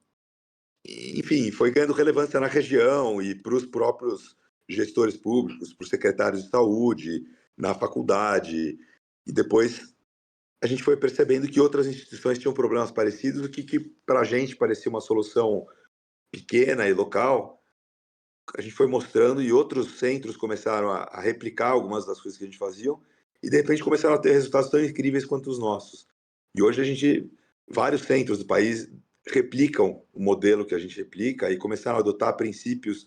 B: enfim, foi ganhando relevância na região e para os próprios gestores públicos, para os secretários de saúde, na faculdade. E depois a gente foi percebendo que outras instituições tinham problemas parecidos, o que para a gente parecia uma solução pequena e local. A gente foi mostrando e outros centros começaram a replicar algumas das coisas que a gente fazia e de repente começaram a ter resultados tão incríveis quanto os nossos. E hoje vários centros do país replicam o modelo que a gente replica e começaram a adotar princípios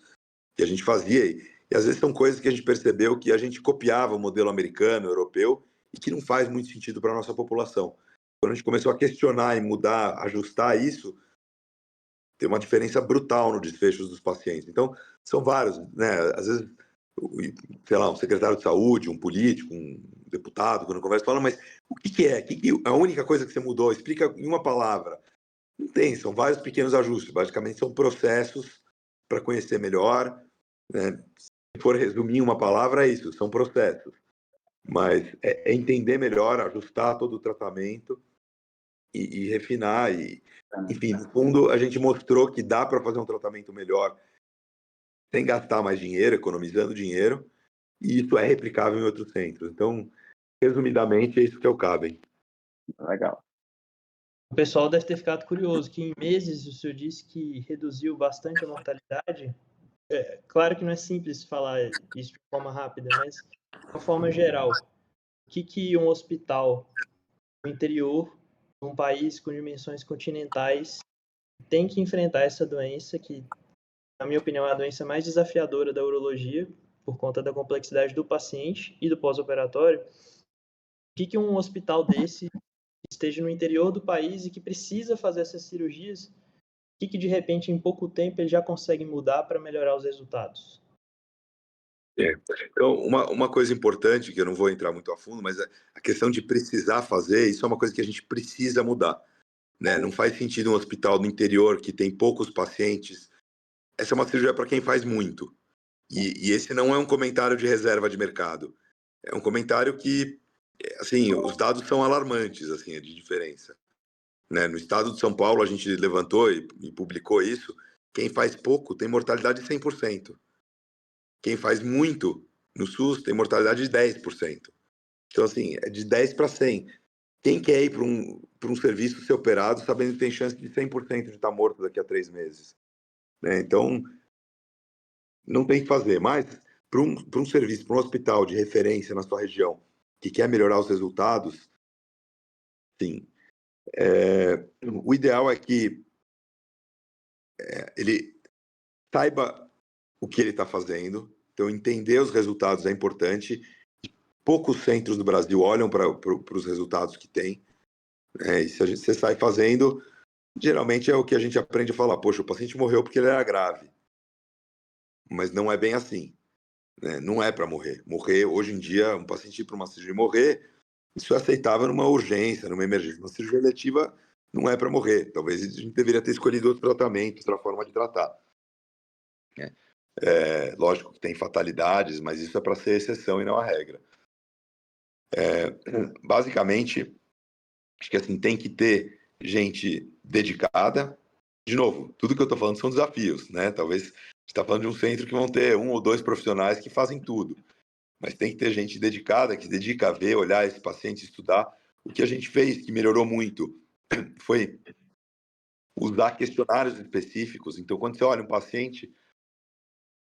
B: que a gente fazia. E às vezes são coisas que a gente percebeu que a gente copiava o modelo americano, europeu, e que não faz muito sentido para a nossa população. Quando a gente começou a questionar e mudar, ajustar isso, tem uma diferença brutal no desfecho dos pacientes. Então, são vários, né? Às vezes, sei lá, um secretário de saúde, um político, um deputado, quando conversa, fala, mas o que é? A única coisa que você mudou? Explica em uma palavra. Não tem, são vários pequenos ajustes. Basicamente, são processos para conhecer melhor. Né? Se for resumir em uma palavra, é isso, são processos. Mas é entender melhor, ajustar todo o tratamento e refinar. Enfim, no fundo, a gente mostrou que dá para fazer um tratamento melhor sem gastar mais dinheiro, economizando dinheiro, e isso é replicável em outros centros. Então, resumidamente, é isso que é o CABEM.
C: Legal.
A: O pessoal deve ter ficado curioso, que em meses o senhor disse que reduziu bastante a mortalidade. Claro que não é simples falar isso de forma rápida, mas de uma forma geral, o que um hospital no interior, num país com dimensões continentais, tem que enfrentar essa doença, que, na minha opinião, é a doença mais desafiadora da urologia, por conta da complexidade do paciente e do pós-operatório. O que um hospital desse, que esteja no interior do país e que precisa fazer essas cirurgias, o que de repente, em pouco tempo, ele já consegue mudar para melhorar os resultados?
B: Então, uma coisa importante, que eu não vou entrar muito a fundo, mas a questão de precisar fazer, isso é uma coisa que a gente precisa mudar, né? Não faz sentido um hospital no interior que tem poucos pacientes. Essa é uma cirurgia para quem faz muito. E esse não é um comentário de reserva de mercado. É um comentário que, assim, os dados são alarmantes, assim, de diferença, né? No estado de São Paulo, a gente levantou e publicou isso. Quem faz pouco tem mortalidade de 100%. Quem faz muito no SUS tem mortalidade de 10%. Então, assim, é de 10 para 100. Quem quer ir para um serviço ser operado sabendo que tem chance de 100% de estar morto daqui a 3 meses? Né? Então, não tem que fazer. Mas, para um serviço, para um hospital de referência na sua região, que quer melhorar os resultados, sim. O ideal é que ele saiba o que ele está fazendo. Então, entender os resultados é importante. Poucos centros do Brasil olham para os resultados que tem. E se você sai fazendo, geralmente é o que a gente aprende a falar. Poxa, o paciente morreu porque ele era grave. Mas não é bem assim. Né? Não é para morrer. Morrer, hoje em dia, um paciente ir para uma cirurgia e morrer, isso é aceitável numa urgência, numa emergência. Uma cirurgia letiva não é para morrer. Talvez a gente deveria ter escolhido outro tratamento, outra forma de tratar. Lógico que tem fatalidades, mas isso é para ser exceção e não a regra. Basicamente, acho que assim, tem que ter gente dedicada. De novo, tudo que eu estou falando são desafios, né? Talvez a gente está falando de um centro que vão ter 1 ou 2 profissionais que fazem tudo. Mas tem que ter gente dedicada, que se dedica a ver, olhar esse paciente, estudar. O que a gente fez, que melhorou muito, foi usar questionários específicos. Então, quando você olha um paciente,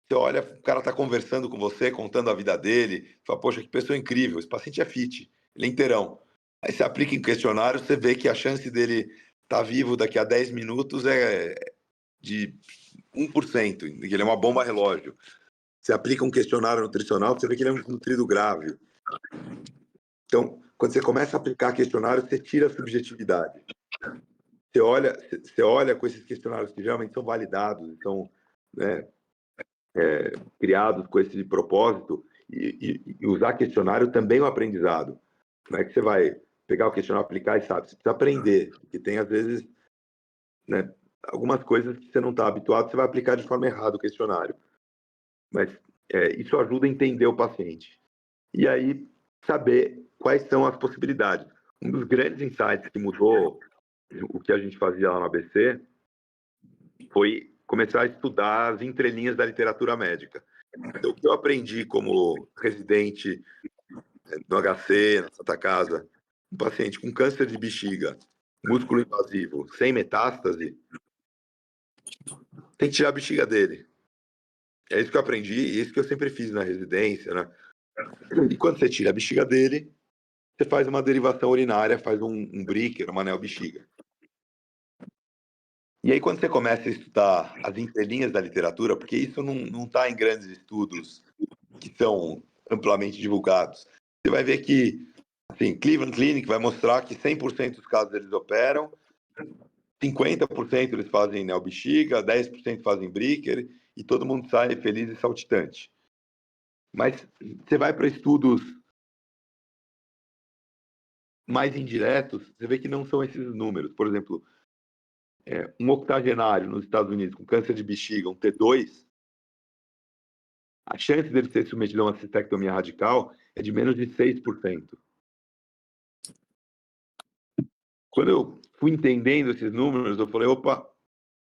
B: você olha, o cara está conversando com você, contando a vida dele, fala, poxa, que pessoa incrível, esse paciente é fit, ele é inteirão. Aí você aplica em questionário, você vê que a chance dele estar vivo daqui a 10 minutos é de 1%, que ele é uma bomba relógio. Você aplica um questionário nutricional, você vê que ele é um nutrido grave. Então, quando você começa a aplicar questionário, você tira a subjetividade. Você olha com esses questionários que geralmente são validados, então, né, criados com esse propósito, e usar questionário também é um aprendizado. Não é que você vai pegar o questionário, aplicar e sabe. Você precisa aprender, porque tem, às vezes, né, algumas coisas que você não está habituado, você vai aplicar de forma errada o questionário. Mas isso ajuda a entender o paciente. E aí, saber quais são as possibilidades. Um dos grandes insights que mudou o que a gente fazia lá no ABC foi começar a estudar as entrelinhas da literatura médica. Então, o que eu aprendi como residente no HC, na Santa Casa, um paciente com câncer de bexiga, músculo invasivo, sem metástase, tem que tirar a bexiga dele. É isso que eu aprendi e isso que eu sempre fiz na residência, né? E quando você tira a bexiga dele, você faz uma derivação urinária, faz um Bricker, uma anel-bexiga. E aí, quando você começa a estudar as entrelinhas da literatura, porque isso não está em grandes estudos que são amplamente divulgados, você vai ver que, assim, Cleveland Clinic vai mostrar que 100% dos casos eles operam, 50% eles fazem neobexiga, 10% fazem Bricker, e todo mundo sai feliz e saltitante. Mas você vai para estudos mais indiretos, você vê que não são esses números. Por exemplo, um octogenário nos Estados Unidos com câncer de bexiga, um T2, a chance dele ser submetido a uma cistectomia radical é de menos de 6%. Quando eu fui entendendo esses números, eu falei, opa,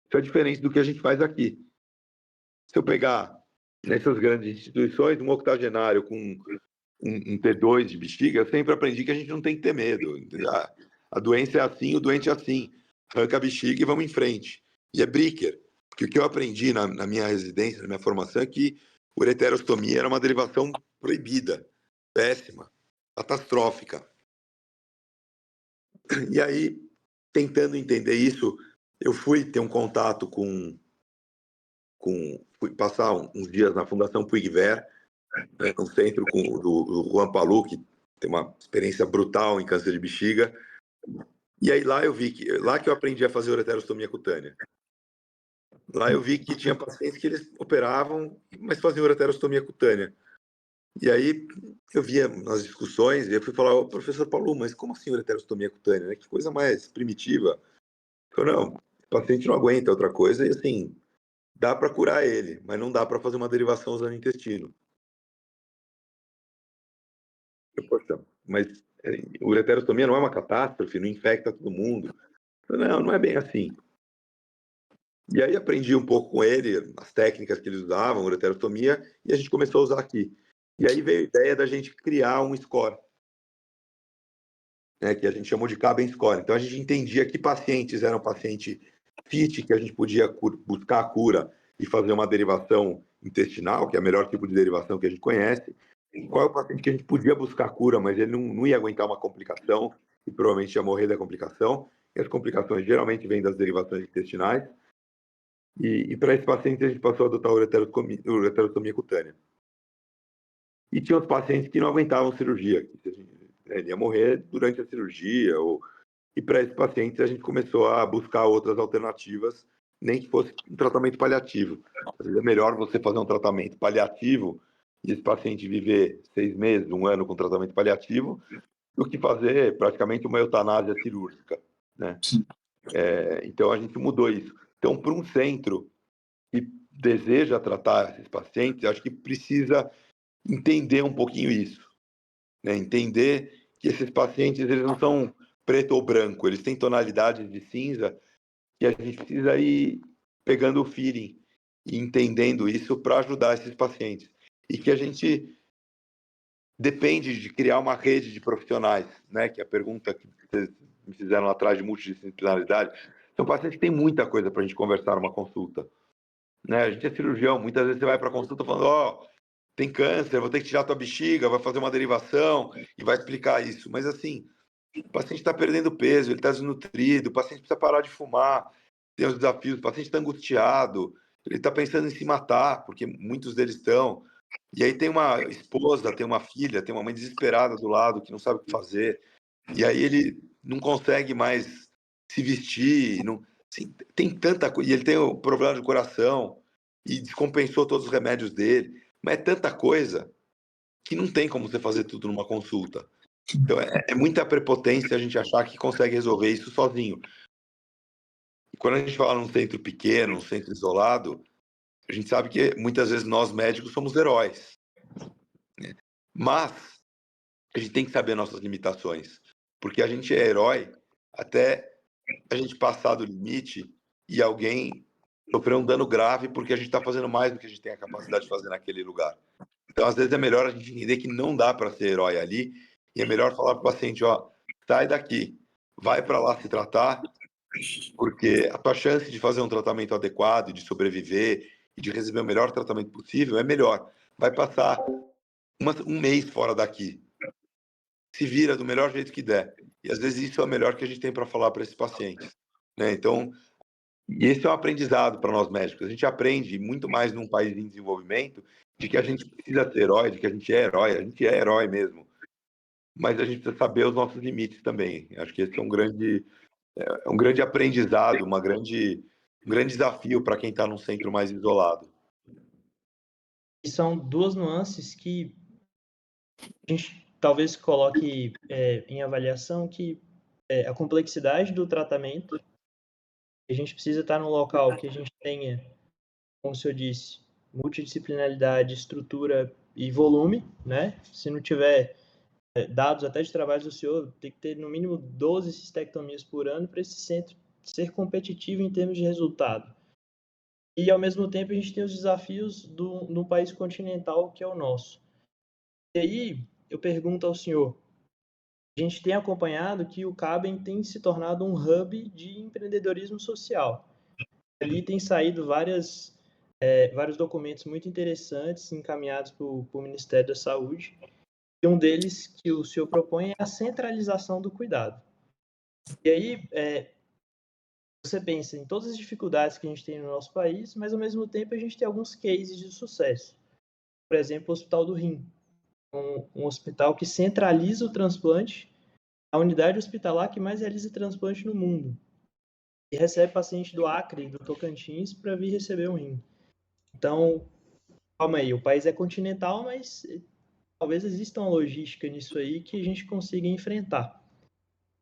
B: isso é diferente do que a gente faz aqui. Se eu pegar nessas grandes instituições, um octogenário com um T2 de bexiga, eu sempre aprendi que a gente não tem que ter medo. A doença é assim, o doente é assim. Arranca a bexiga e vamos em frente. E é Bricker. Porque o que eu aprendi na minha residência, na minha formação, é que ureterostomia era uma derivação proibida, péssima, catastrófica. E aí, tentando entender isso, eu fui ter um contato fui passar uns dias na Fundação Puig Ver, né, no centro do Juan Palu, que tem uma experiência brutal em câncer de bexiga. E aí lá eu vi lá que eu aprendi a fazer ureterostomia cutânea. Lá eu vi que tinha pacientes que eles operavam, mas faziam ureterostomia cutânea. E aí eu via nas discussões, e eu fui falar, professor Paulo, mas como assim ureterostomia cutânea? Né? Que coisa mais primitiva. Eu falei, não, o paciente não aguenta outra coisa, e assim, dá para curar ele, mas não dá para fazer uma derivação usando o intestino. Poxa, mas ureterostomia não é uma catástrofe, não infecta todo mundo. Não é bem assim. E aí aprendi um pouco com ele, as técnicas que eles usavam, ureterostomia, e a gente começou a usar aqui. E aí veio a ideia da gente criar um score, né, que a gente chamou de Caben Score. Então a gente entendia que pacientes eram paciente fit, que a gente podia buscar a cura e fazer uma derivação intestinal, que é o melhor tipo de derivação que a gente conhece. Qual é o paciente que a gente podia buscar cura, mas ele não ia aguentar uma complicação e provavelmente ia morrer da complicação. E as complicações geralmente vêm das derivações intestinais. E para esse paciente a gente passou a adotar a ureterostomia cutânea. E tinha os pacientes que não aguentavam cirurgia, ele ia morrer durante a cirurgia. E para esses pacientes a gente começou a buscar outras alternativas, nem que fosse um tratamento paliativo. Às vezes é melhor você fazer um tratamento paliativo e esse paciente viver 6 meses, 1 ano com tratamento paliativo, do que fazer praticamente uma eutanásia cirúrgica, né? Então a gente mudou isso. Então, para um centro que deseja tratar esses pacientes, acho que precisa entender um pouquinho isso, né? Entender que esses pacientes eles não são preto ou branco, eles têm tonalidades de cinza e a gente precisa ir pegando o feeling e entendendo isso para ajudar esses pacientes. E que a gente depende de criar uma rede de profissionais, né? Que é a pergunta que vocês me fizeram lá atrás de multidisciplinaridade. São pacientes que têm muita coisa para a gente conversar numa consulta, né? A gente é cirurgião, muitas vezes você vai para a consulta falando, tem câncer, vou ter que tirar a tua bexiga, vai fazer uma derivação e vai explicar isso. Mas assim, o paciente está perdendo peso, ele está desnutrido, o paciente precisa parar de fumar, tem os desafios, o paciente está angustiado, ele está pensando em se matar, porque muitos deles estão. E aí tem uma esposa, tem uma filha, tem uma mãe desesperada do lado que não sabe o que fazer. E aí ele não consegue mais se vestir, não, assim, tem tanta coisa. E ele tem o problema do coração e descompensou todos os remédios dele. Mas é tanta coisa que não tem como você fazer tudo numa consulta. Então é muita prepotência a gente achar que consegue resolver isso sozinho. E quando a gente fala num centro pequeno, num centro isolado, a gente sabe que muitas vezes nós médicos somos heróis. Mas a gente tem que saber nossas limitações. Porque a gente é herói até a gente passar do limite e alguém sofrer um dano grave porque a gente está fazendo mais do que a gente tem a capacidade de fazer naquele lugar. Então, às vezes, é melhor a gente entender que não dá para ser herói ali e é melhor falar para o paciente, sai daqui, vai para lá se tratar, porque a tua chance de fazer um tratamento adequado, de sobreviver e de receber o melhor tratamento possível é melhor. Vai passar um mês fora daqui. Se vira do melhor jeito que der. E às vezes isso é o melhor que a gente tem para falar para esses pacientes, né? Então, e esse é um aprendizado para nós médicos. A gente aprende muito mais num país em desenvolvimento de que a gente precisa ser herói, de que a gente é herói mesmo. Mas a gente precisa saber os nossos limites também. Acho que esse é um grande aprendizado, um grande desafio para quem está num centro mais isolado.
A: E são duas nuances que a gente talvez coloque em avaliação, que a complexidade do tratamento, a gente precisa estar num local que a gente tenha, como o senhor disse, multidisciplinaridade, estrutura e volume, né? Se não tiver dados até de trabalhos do senhor, tem que ter no mínimo 12 cistectomias por ano para esse centro ser competitivo em termos de resultado. e, ao mesmo tempo, a gente tem os desafios do país continental, que é o nosso. E aí, eu pergunto ao senhor, a gente tem acompanhado que o Caben tem se tornado um hub de empreendedorismo social. Ali tem saído vários documentos muito interessantes encaminhados para o Ministério da Saúde, e um deles que o senhor propõe é a centralização do cuidado. E aí, você pensa em todas as dificuldades que a gente tem no nosso país, mas, ao mesmo tempo, a gente tem alguns cases de sucesso. Por exemplo, o Hospital do Rim, um hospital que centraliza o transplante, a unidade hospitalar que mais realiza transplante no mundo, e recebe paciente do Acre e do Tocantins para vir receber um rim. Então, calma aí, o país é continental, mas talvez exista uma logística nisso aí que a gente consiga enfrentar.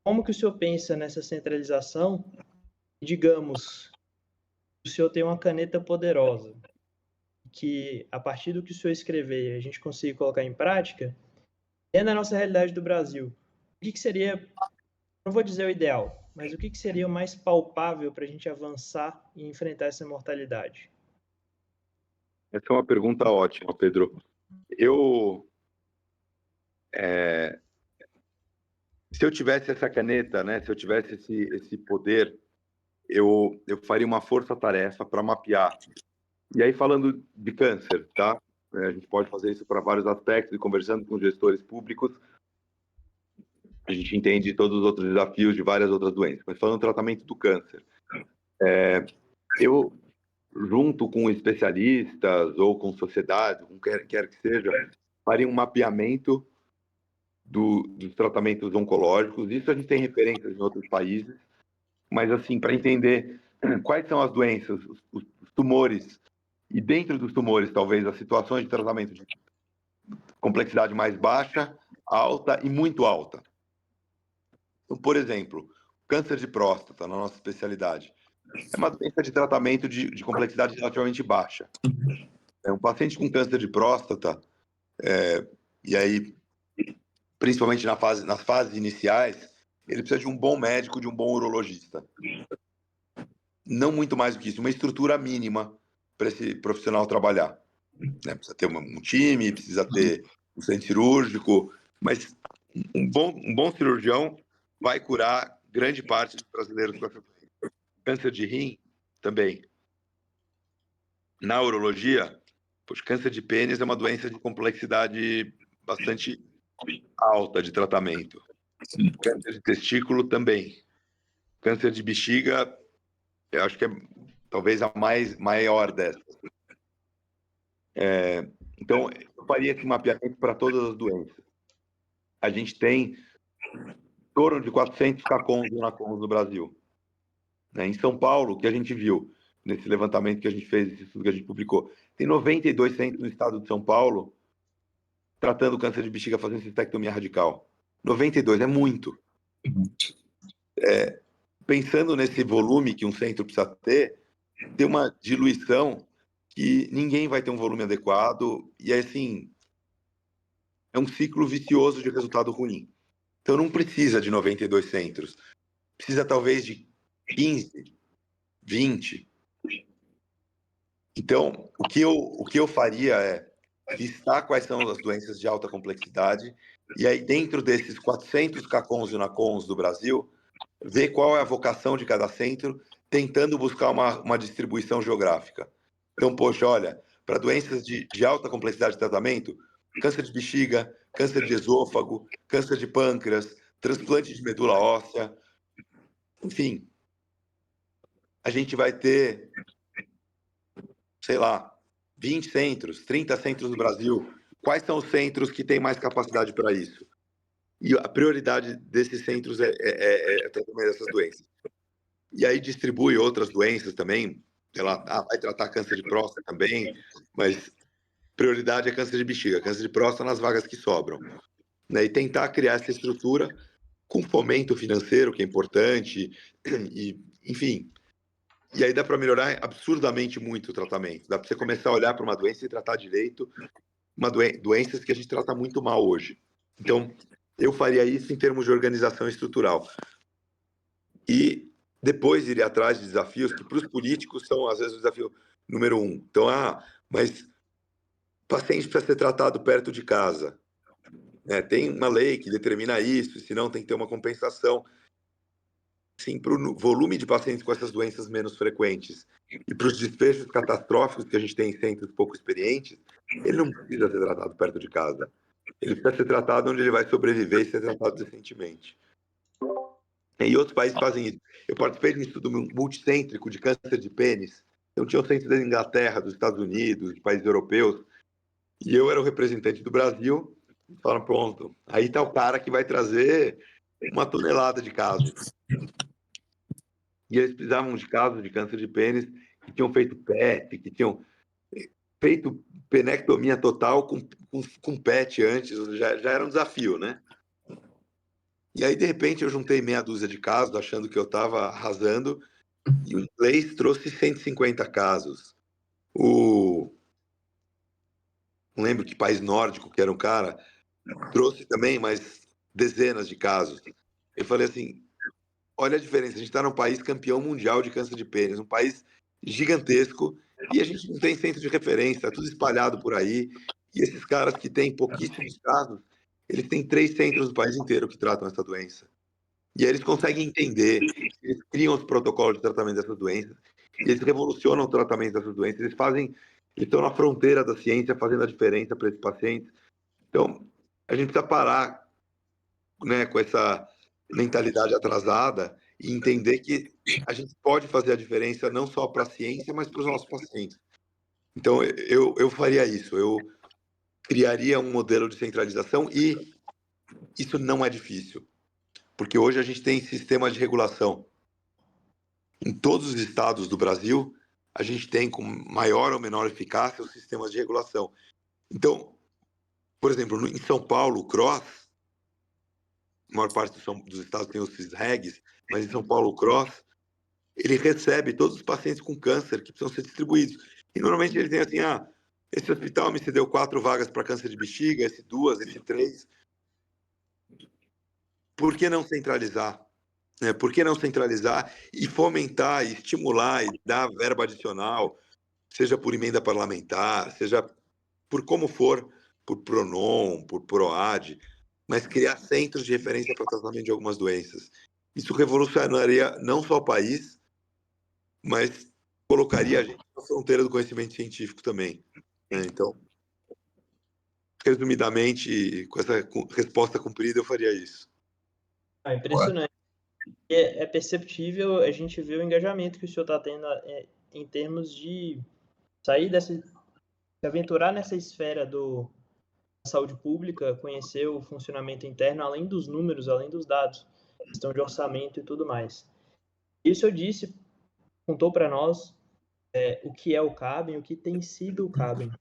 A: Como que o senhor pensa nessa centralização? Digamos, o senhor tem uma caneta poderosa, que a partir do que o senhor escrever, a gente consiga colocar em prática, dentro da nossa realidade do Brasil, o que seria, não vou dizer o ideal, mas o que seria o mais palpável para a gente avançar e enfrentar essa mortalidade?
B: Essa é uma pergunta ótima, Pedro. Se eu tivesse essa caneta, né, se eu tivesse esse poder, eu faria uma força-tarefa para mapear. E aí, falando de câncer, tá? A gente pode fazer isso para vários aspectos, e conversando com gestores públicos, a gente entende todos os outros desafios de várias outras doenças. Mas falando do tratamento do câncer, eu, junto com especialistas ou com sociedade, com quer que seja, faria um mapeamento dos tratamentos oncológicos. Isso a gente tem referências em outros países, mas assim, para entender quais são as doenças, os tumores, e dentro dos tumores, talvez, as situações de tratamento de complexidade mais baixa, alta e muito alta. Então, por exemplo, câncer de próstata, na nossa especialidade, é uma doença de tratamento de complexidade relativamente baixa. Um paciente com câncer de próstata, e aí, principalmente nas fases iniciais, ele precisa de um bom médico, de um bom urologista. Não muito mais do que isso, uma estrutura mínima para esse profissional trabalhar. Né? Precisa ter um time, precisa ter um centro cirúrgico, mas um bom cirurgião vai curar grande parte dos brasileiros com essa doença. Câncer de rim também. Na urologia, câncer de pênis é uma doença de complexidade bastante alta de tratamento. Câncer de testículo também. Câncer de bexiga, eu acho que é talvez a maior dessas. Então, eu faria esse mapeamento para todas as doenças. A gente tem em torno de 400 CACONs e UNACONs no Brasil. Em São Paulo, que a gente viu nesse levantamento que a gente fez, esse estudo que a gente publicou, tem 92 centros no estado de São Paulo tratando câncer de bexiga, fazendo cistectomia radical. 92, é muito. Pensando nesse volume que um centro precisa ter, tem uma diluição que ninguém vai ter um volume adequado, e assim, é um ciclo vicioso de resultado ruim. Então não precisa de 92 centros, precisa talvez de 15, 20. Então, o que eu faria é listar quais são as doenças de alta complexidade, e aí dentro desses 400 CACONs e UNACONs do Brasil, ver qual é a vocação de cada centro, tentando buscar uma distribuição geográfica. Então, poxa, olha, para doenças de alta complexidade de tratamento, câncer de bexiga, câncer de esôfago, câncer de pâncreas, transplante de medula óssea, enfim, a gente vai ter, sei lá, 20 centros, 30 centros no Brasil. Quais são os centros que têm mais capacidade para isso? E a prioridade desses centros é tratamento dessas doenças. E aí distribui outras doenças também, sei lá, vai tratar câncer de próstata também, mas prioridade é câncer de bexiga, câncer de próstata nas vagas que sobram. Né? E tentar criar essa estrutura com fomento financeiro, que é importante, e, enfim. E aí dá para melhorar absurdamente muito o tratamento. Dá para você começar a olhar para uma doença e tratar direito doenças que a gente trata muito mal hoje. Então, eu faria isso em termos de organização estrutural. E depois iria atrás de desafios que para os políticos são, às vezes, o desafio número um. Então, mas o paciente precisa ser tratado perto de casa. Tem uma lei que determina isso, senão tem que ter uma compensação. Sim, para o volume de pacientes com essas doenças menos frequentes e para os desfechos catastróficos que a gente tem em centros pouco experientes, ele não precisa ser tratado perto de casa. Ele precisa ser tratado onde ele vai sobreviver e ser tratado decentemente. E outros países fazem isso. Eu participei de um estudo multicêntrico de câncer de pênis. Eu tinha o centro da Inglaterra, dos Estados Unidos, de países europeus, e eu era o representante do Brasil. Falaram, pronto, aí está o cara que vai trazer 1 tonelada de casos. E eles precisavam de casos de câncer de pênis que tinham feito PET, que tinham feito penectomia total com PET antes, já era um desafio, né? E aí, de repente, eu juntei meia dúzia de casos, achando que eu estava arrasando, e o inglês trouxe 150 casos. Não lembro que país nórdico que era um cara, trouxe também mais dezenas de casos. Eu falei assim, olha a diferença, a gente está num país campeão mundial de câncer de pênis, um país gigantesco, e a gente não tem centro de referência, está tudo espalhado por aí, e esses caras que têm pouquíssimos casos, eles têm 3 centros no país inteiro que tratam essa doença. E aí eles conseguem entender, eles criam os protocolos de tratamento dessas doenças, e eles revolucionam o tratamento dessas doenças, eles estão na fronteira da ciência fazendo a diferença para esses pacientes. Então, a gente precisa parar, né, com essa mentalidade atrasada e entender que a gente pode fazer a diferença não só para a ciência, mas para os nossos pacientes. Então, eu faria isso, eu criaria um modelo de centralização e isso não é difícil, porque hoje a gente tem sistemas de regulação. Em todos os estados do Brasil, a gente tem com maior ou menor eficácia os sistemas de regulação. Então, por exemplo, em São Paulo, o CROSS, a maior parte dos estados tem os CISREGs, mas em São Paulo, o CROSS, ele recebe todos os pacientes com câncer que precisam ser distribuídos. E normalmente ele tem assim, esse hospital me cedeu 4 vagas para câncer de bexiga, esse 2, esse 3. Por que não centralizar? Por que não centralizar e fomentar, e estimular e dar verba adicional, seja por emenda parlamentar, seja por como for, por PRONON, por PROAD, mas criar centros de referência para tratamento de algumas doenças. Isso revolucionaria não só o país, mas colocaria a gente na fronteira do conhecimento científico também. Então, resumidamente, com essa resposta cumprida, eu faria isso.
A: Impressionante. É perceptível a gente ver o engajamento que o senhor está tendo em termos de sair se aventurar nessa esfera da saúde pública, conhecer o funcionamento interno, além dos números, além dos dados, questão de orçamento e tudo mais. Isso eu disse, contou para nós o que é o CABEM, o que tem sido o CABEM.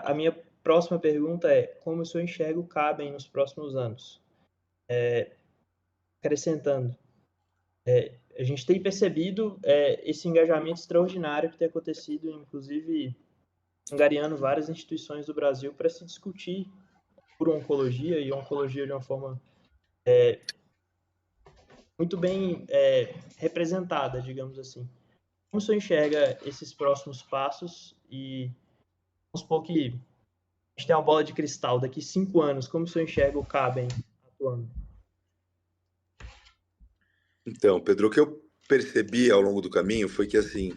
A: A minha próxima pergunta é, como o senhor enxerga o CABEM nos próximos anos? Acrescentando, a gente tem percebido esse engajamento extraordinário que tem acontecido, inclusive angariando várias instituições do Brasil para se discutir por oncologia, e oncologia de uma forma muito bem representada, digamos assim. Como o senhor enxerga esses próximos passos e vamos supor que a gente tem uma bola de cristal, daqui 5 anos, como o senhor enxerga o CABEM atuando?
B: Então, Pedro, o que eu percebi ao longo do caminho foi que, assim,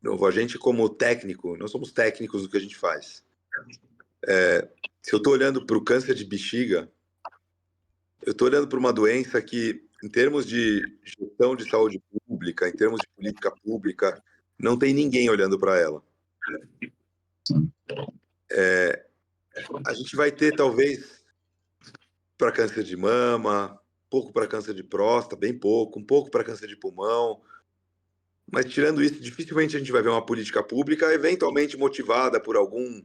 B: a gente como técnico, nós somos técnicos do que a gente faz. Se eu estou olhando para o câncer de bexiga, eu estou olhando para uma doença que, em termos de gestão de saúde pública, em termos de política pública, não tem ninguém olhando para ela. A gente vai ter, talvez, para câncer de mama, pouco para câncer de próstata, bem pouco, um pouco para câncer de pulmão. Mas, tirando isso, dificilmente a gente vai ver uma política pública eventualmente motivada por algum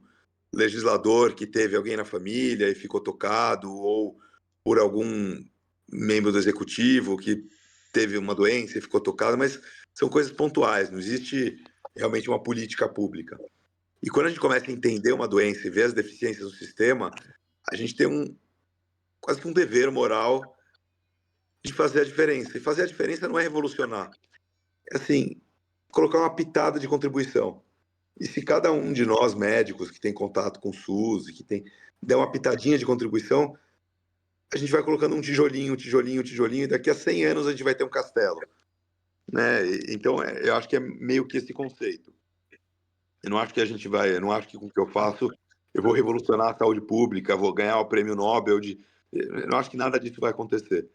B: legislador que teve alguém na família e ficou tocado, ou por algum membro do executivo que teve uma doença e ficou tocado, mas são coisas pontuais, não existe realmente uma política pública. E quando a gente começa a entender uma doença e ver as deficiências do sistema, a gente tem quase que um dever moral de fazer a diferença. E fazer a diferença não é revolucionar. É assim, colocar uma pitada de contribuição. E se cada um de nós, médicos, que tem contato com o SUS, e que der uma pitadinha de contribuição, a gente vai colocando um tijolinho, e daqui a 100 anos a gente vai ter um castelo. Né? Então, eu acho que é meio que esse conceito. Eu não acho que eu não acho que com o que eu faço eu vou revolucionar a saúde pública, vou ganhar o prêmio Nobel eu não acho que nada disso vai acontecer.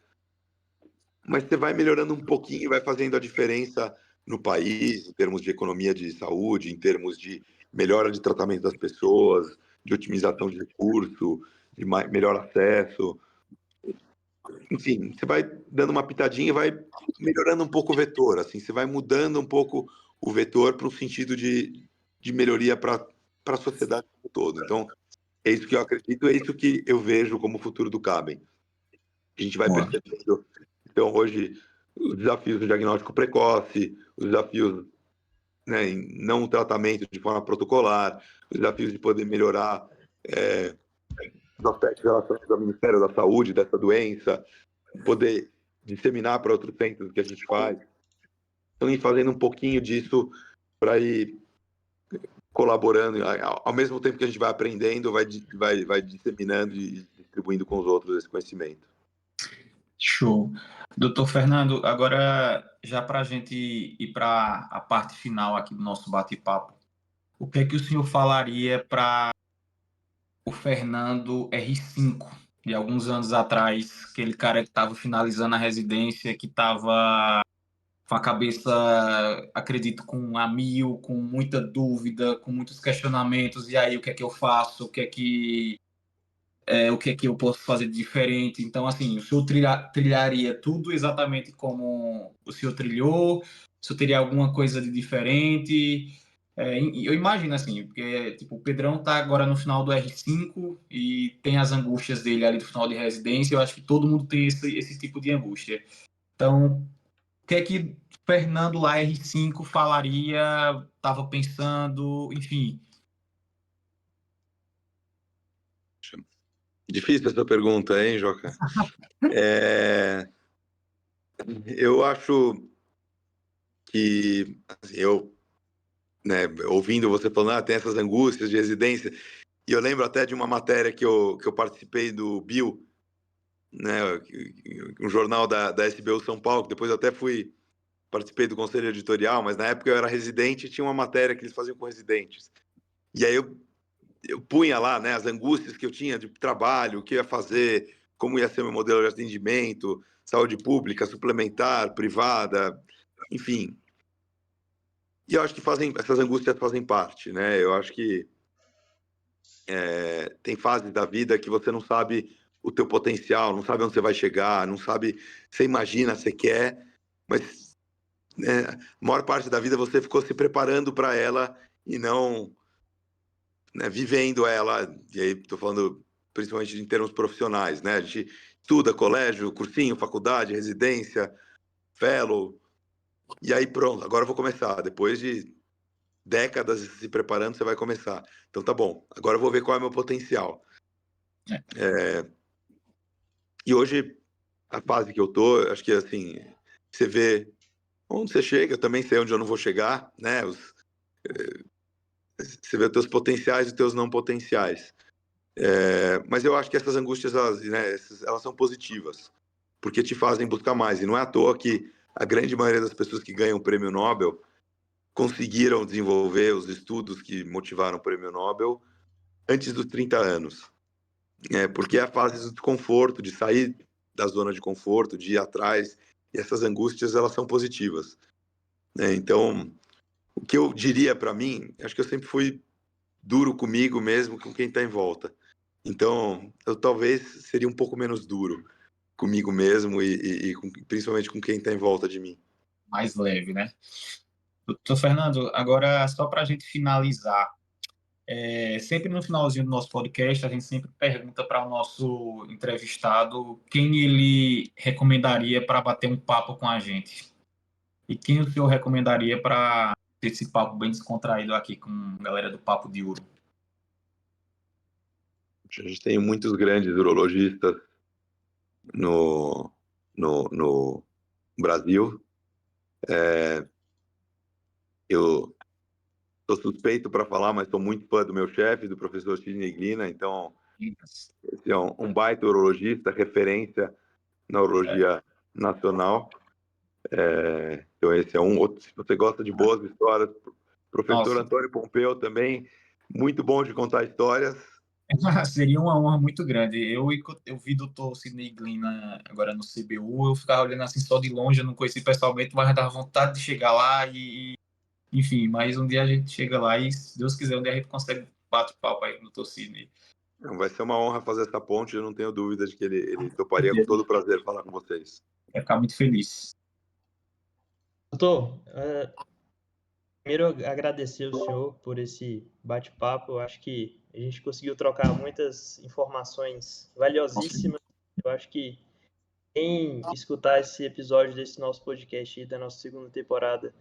B: Mas você vai melhorando um pouquinho, vai fazendo a diferença no país, em termos de economia de saúde, em termos de melhora de tratamento das pessoas, de otimização de recurso, de melhor acesso. Enfim, você vai dando uma pitadinha e vai melhorando um pouco o vetor, assim, você vai mudando um pouco o vetor para o sentido de melhoria para a sociedade como um todo. Então, é isso que eu acredito, é isso que eu vejo como o futuro do CABEM. A gente vai percebendo, então, hoje, os desafios do diagnóstico precoce, os desafios, né, em não tratamento de forma protocolar, os desafios de poder melhorar os aspectos relacionados ao Ministério da Saúde, dessa doença, poder disseminar para outros centros o que a gente faz. Então, ir fazendo um pouquinho disso para ir colaborando, ao mesmo tempo que a gente vai aprendendo, vai disseminando e distribuindo com os outros esse conhecimento.
D: Show. Doutor Fernando, agora já para a gente ir para a parte final aqui do nosso bate-papo, o que é que o senhor falaria para o Fernando R5, de alguns anos atrás, aquele cara que estava finalizando a residência, que estava com a cabeça, acredito, com a mil, com muita dúvida, com muitos questionamentos, e aí o que é que eu faço, o que é que eu posso fazer de diferente? Então, assim, o senhor trilharia tudo exatamente como o senhor trilhou? O senhor teria alguma coisa de diferente? Eu imagino, assim, porque tipo, o Pedrão está agora no final do R5 e tem as angústias dele ali do final de residência. Eu acho que todo mundo tem esse tipo de angústia. Então, o que é que Fernando lá, R5, falaria, estava pensando, enfim?
B: Difícil essa pergunta, hein, Joca? Eu acho que, assim, né, ouvindo você falando, tem essas angústias de residência, e eu lembro até de uma matéria que eu participei do Bill, né, um jornal da SBU São Paulo, que depois eu até participei do conselho editorial, mas na época eu era residente e tinha uma matéria que eles faziam com residentes. E aí eu punha lá, né, as angústias que eu tinha de trabalho, o que eu ia fazer, como ia ser meu modelo de atendimento, saúde pública, suplementar, privada, enfim. E eu acho que essas angústias fazem parte, né? Eu acho que tem fases da vida que você não sabe o teu potencial, não sabe onde você vai chegar, não sabe, você imagina, você quer, mas, né, a maior parte da vida você ficou se preparando para ela e não, né, vivendo ela. E aí estou falando principalmente em termos profissionais, né? A gente estuda, colégio, cursinho, faculdade, residência, fellow, e aí pronto, agora eu vou começar. Depois de décadas se preparando, você vai começar. Então tá bom, agora eu vou ver qual é o meu potencial. E hoje, a fase que eu tô, acho que assim, você vê onde você chega, eu também sei onde eu não vou chegar, né? Você vê os teus potenciais e os teus não potenciais. Mas eu acho que essas angústias, elas são positivas, porque te fazem buscar mais. E não é à toa que a grande maioria das pessoas que ganham o prêmio Nobel conseguiram desenvolver os estudos que motivaram o prêmio Nobel antes dos 30 anos. Porque é a fase do desconforto, de sair da zona de conforto, de ir atrás, e essas angústias, elas são positivas. Então, o que eu diria para mim, acho que eu sempre fui duro comigo mesmo, com quem está em volta. Então, eu talvez seria um pouco menos duro comigo mesmo e principalmente com quem está em volta de mim.
D: Mais leve, né? Doutor Fernando, agora só para a gente finalizar, sempre no finalzinho do nosso podcast, a gente sempre pergunta para o nosso entrevistado quem ele recomendaria para bater um papo com a gente. E quem o senhor recomendaria para ter esse papo bem descontraído aqui com a galera do Papo de Ouro?
B: A gente tem muitos grandes urologistas no Brasil. Eu sou suspeito para falar, mas sou muito fã do meu chefe, do professor Sidney Glina, então esse é um baita urologista, referência na urologia nacional. Então esse é um outro. Se você gosta de boas histórias, professor
D: Nossa.
B: Antônio Pompeu também, muito bom de contar histórias.
D: Seria uma honra muito grande. Eu vi o doutor Sidney Glina agora no CBU, eu ficava olhando assim só de longe, eu não conheci pessoalmente, mas dava vontade de chegar lá enfim, mas um dia a gente chega lá e, se Deus quiser, um dia a gente consegue bate-papo aí com o doutor Sidney.
B: Vai ser uma honra fazer essa ponte, eu não tenho dúvida de que ele toparia com todo prazer falar com vocês.
D: Vai ficar muito feliz.
A: Doutor, primeiro agradecer ao senhor por esse bate-papo. Eu acho que a gente conseguiu trocar muitas informações valiosíssimas. Eu acho que quem escutar esse episódio desse nosso podcast aí, da nossa segunda temporada,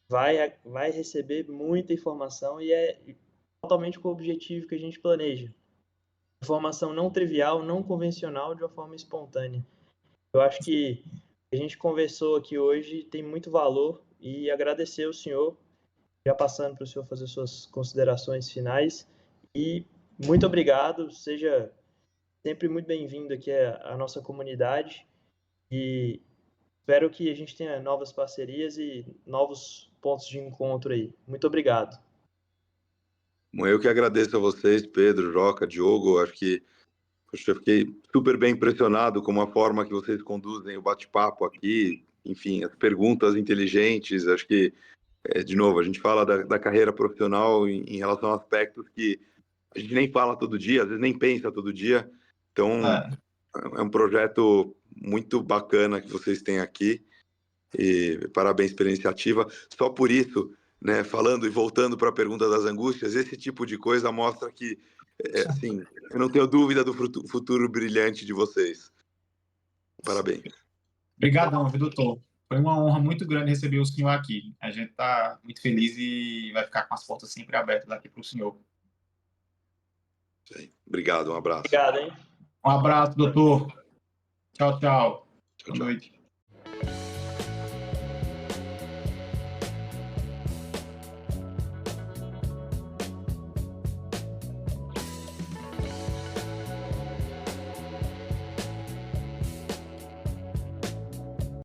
A: vai receber muita informação e é totalmente com o objetivo que a gente planeja. Informação não trivial, não convencional, de uma forma espontânea. Eu acho que a gente conversou aqui hoje tem muito valor e agradecer ao senhor, já passando para o senhor fazer suas considerações finais. E muito obrigado, seja sempre muito bem-vindo aqui à nossa comunidade e espero que a gente tenha novas parcerias e novos pontos de encontro aí. Muito obrigado.
B: Bom, eu que agradeço a vocês, Pedro, Joca, Diogo. Acho que eu fiquei super bem impressionado com a forma que vocês conduzem o bate-papo aqui. Enfim, as perguntas inteligentes. Acho que, de novo, a gente fala da carreira profissional em relação a aspectos que a gente nem fala todo dia, às vezes nem pensa todo dia. Então, é um projeto muito bacana que vocês têm aqui. E parabéns pela iniciativa. Só por isso, né, falando e voltando para a pergunta das angústias, esse tipo de coisa mostra que, assim, eu não tenho dúvida do futuro brilhante de vocês. Parabéns.
D: Obrigadão, viu, doutor? Foi uma honra muito grande receber o senhor aqui. A gente está muito feliz e vai ficar com as portas sempre abertas aqui para o senhor.
B: Obrigado, um abraço.
A: Obrigado, hein?
D: Um abraço, doutor. Tchau, tchau.
B: Tchau,
D: Boa
B: tchau.
D: noite.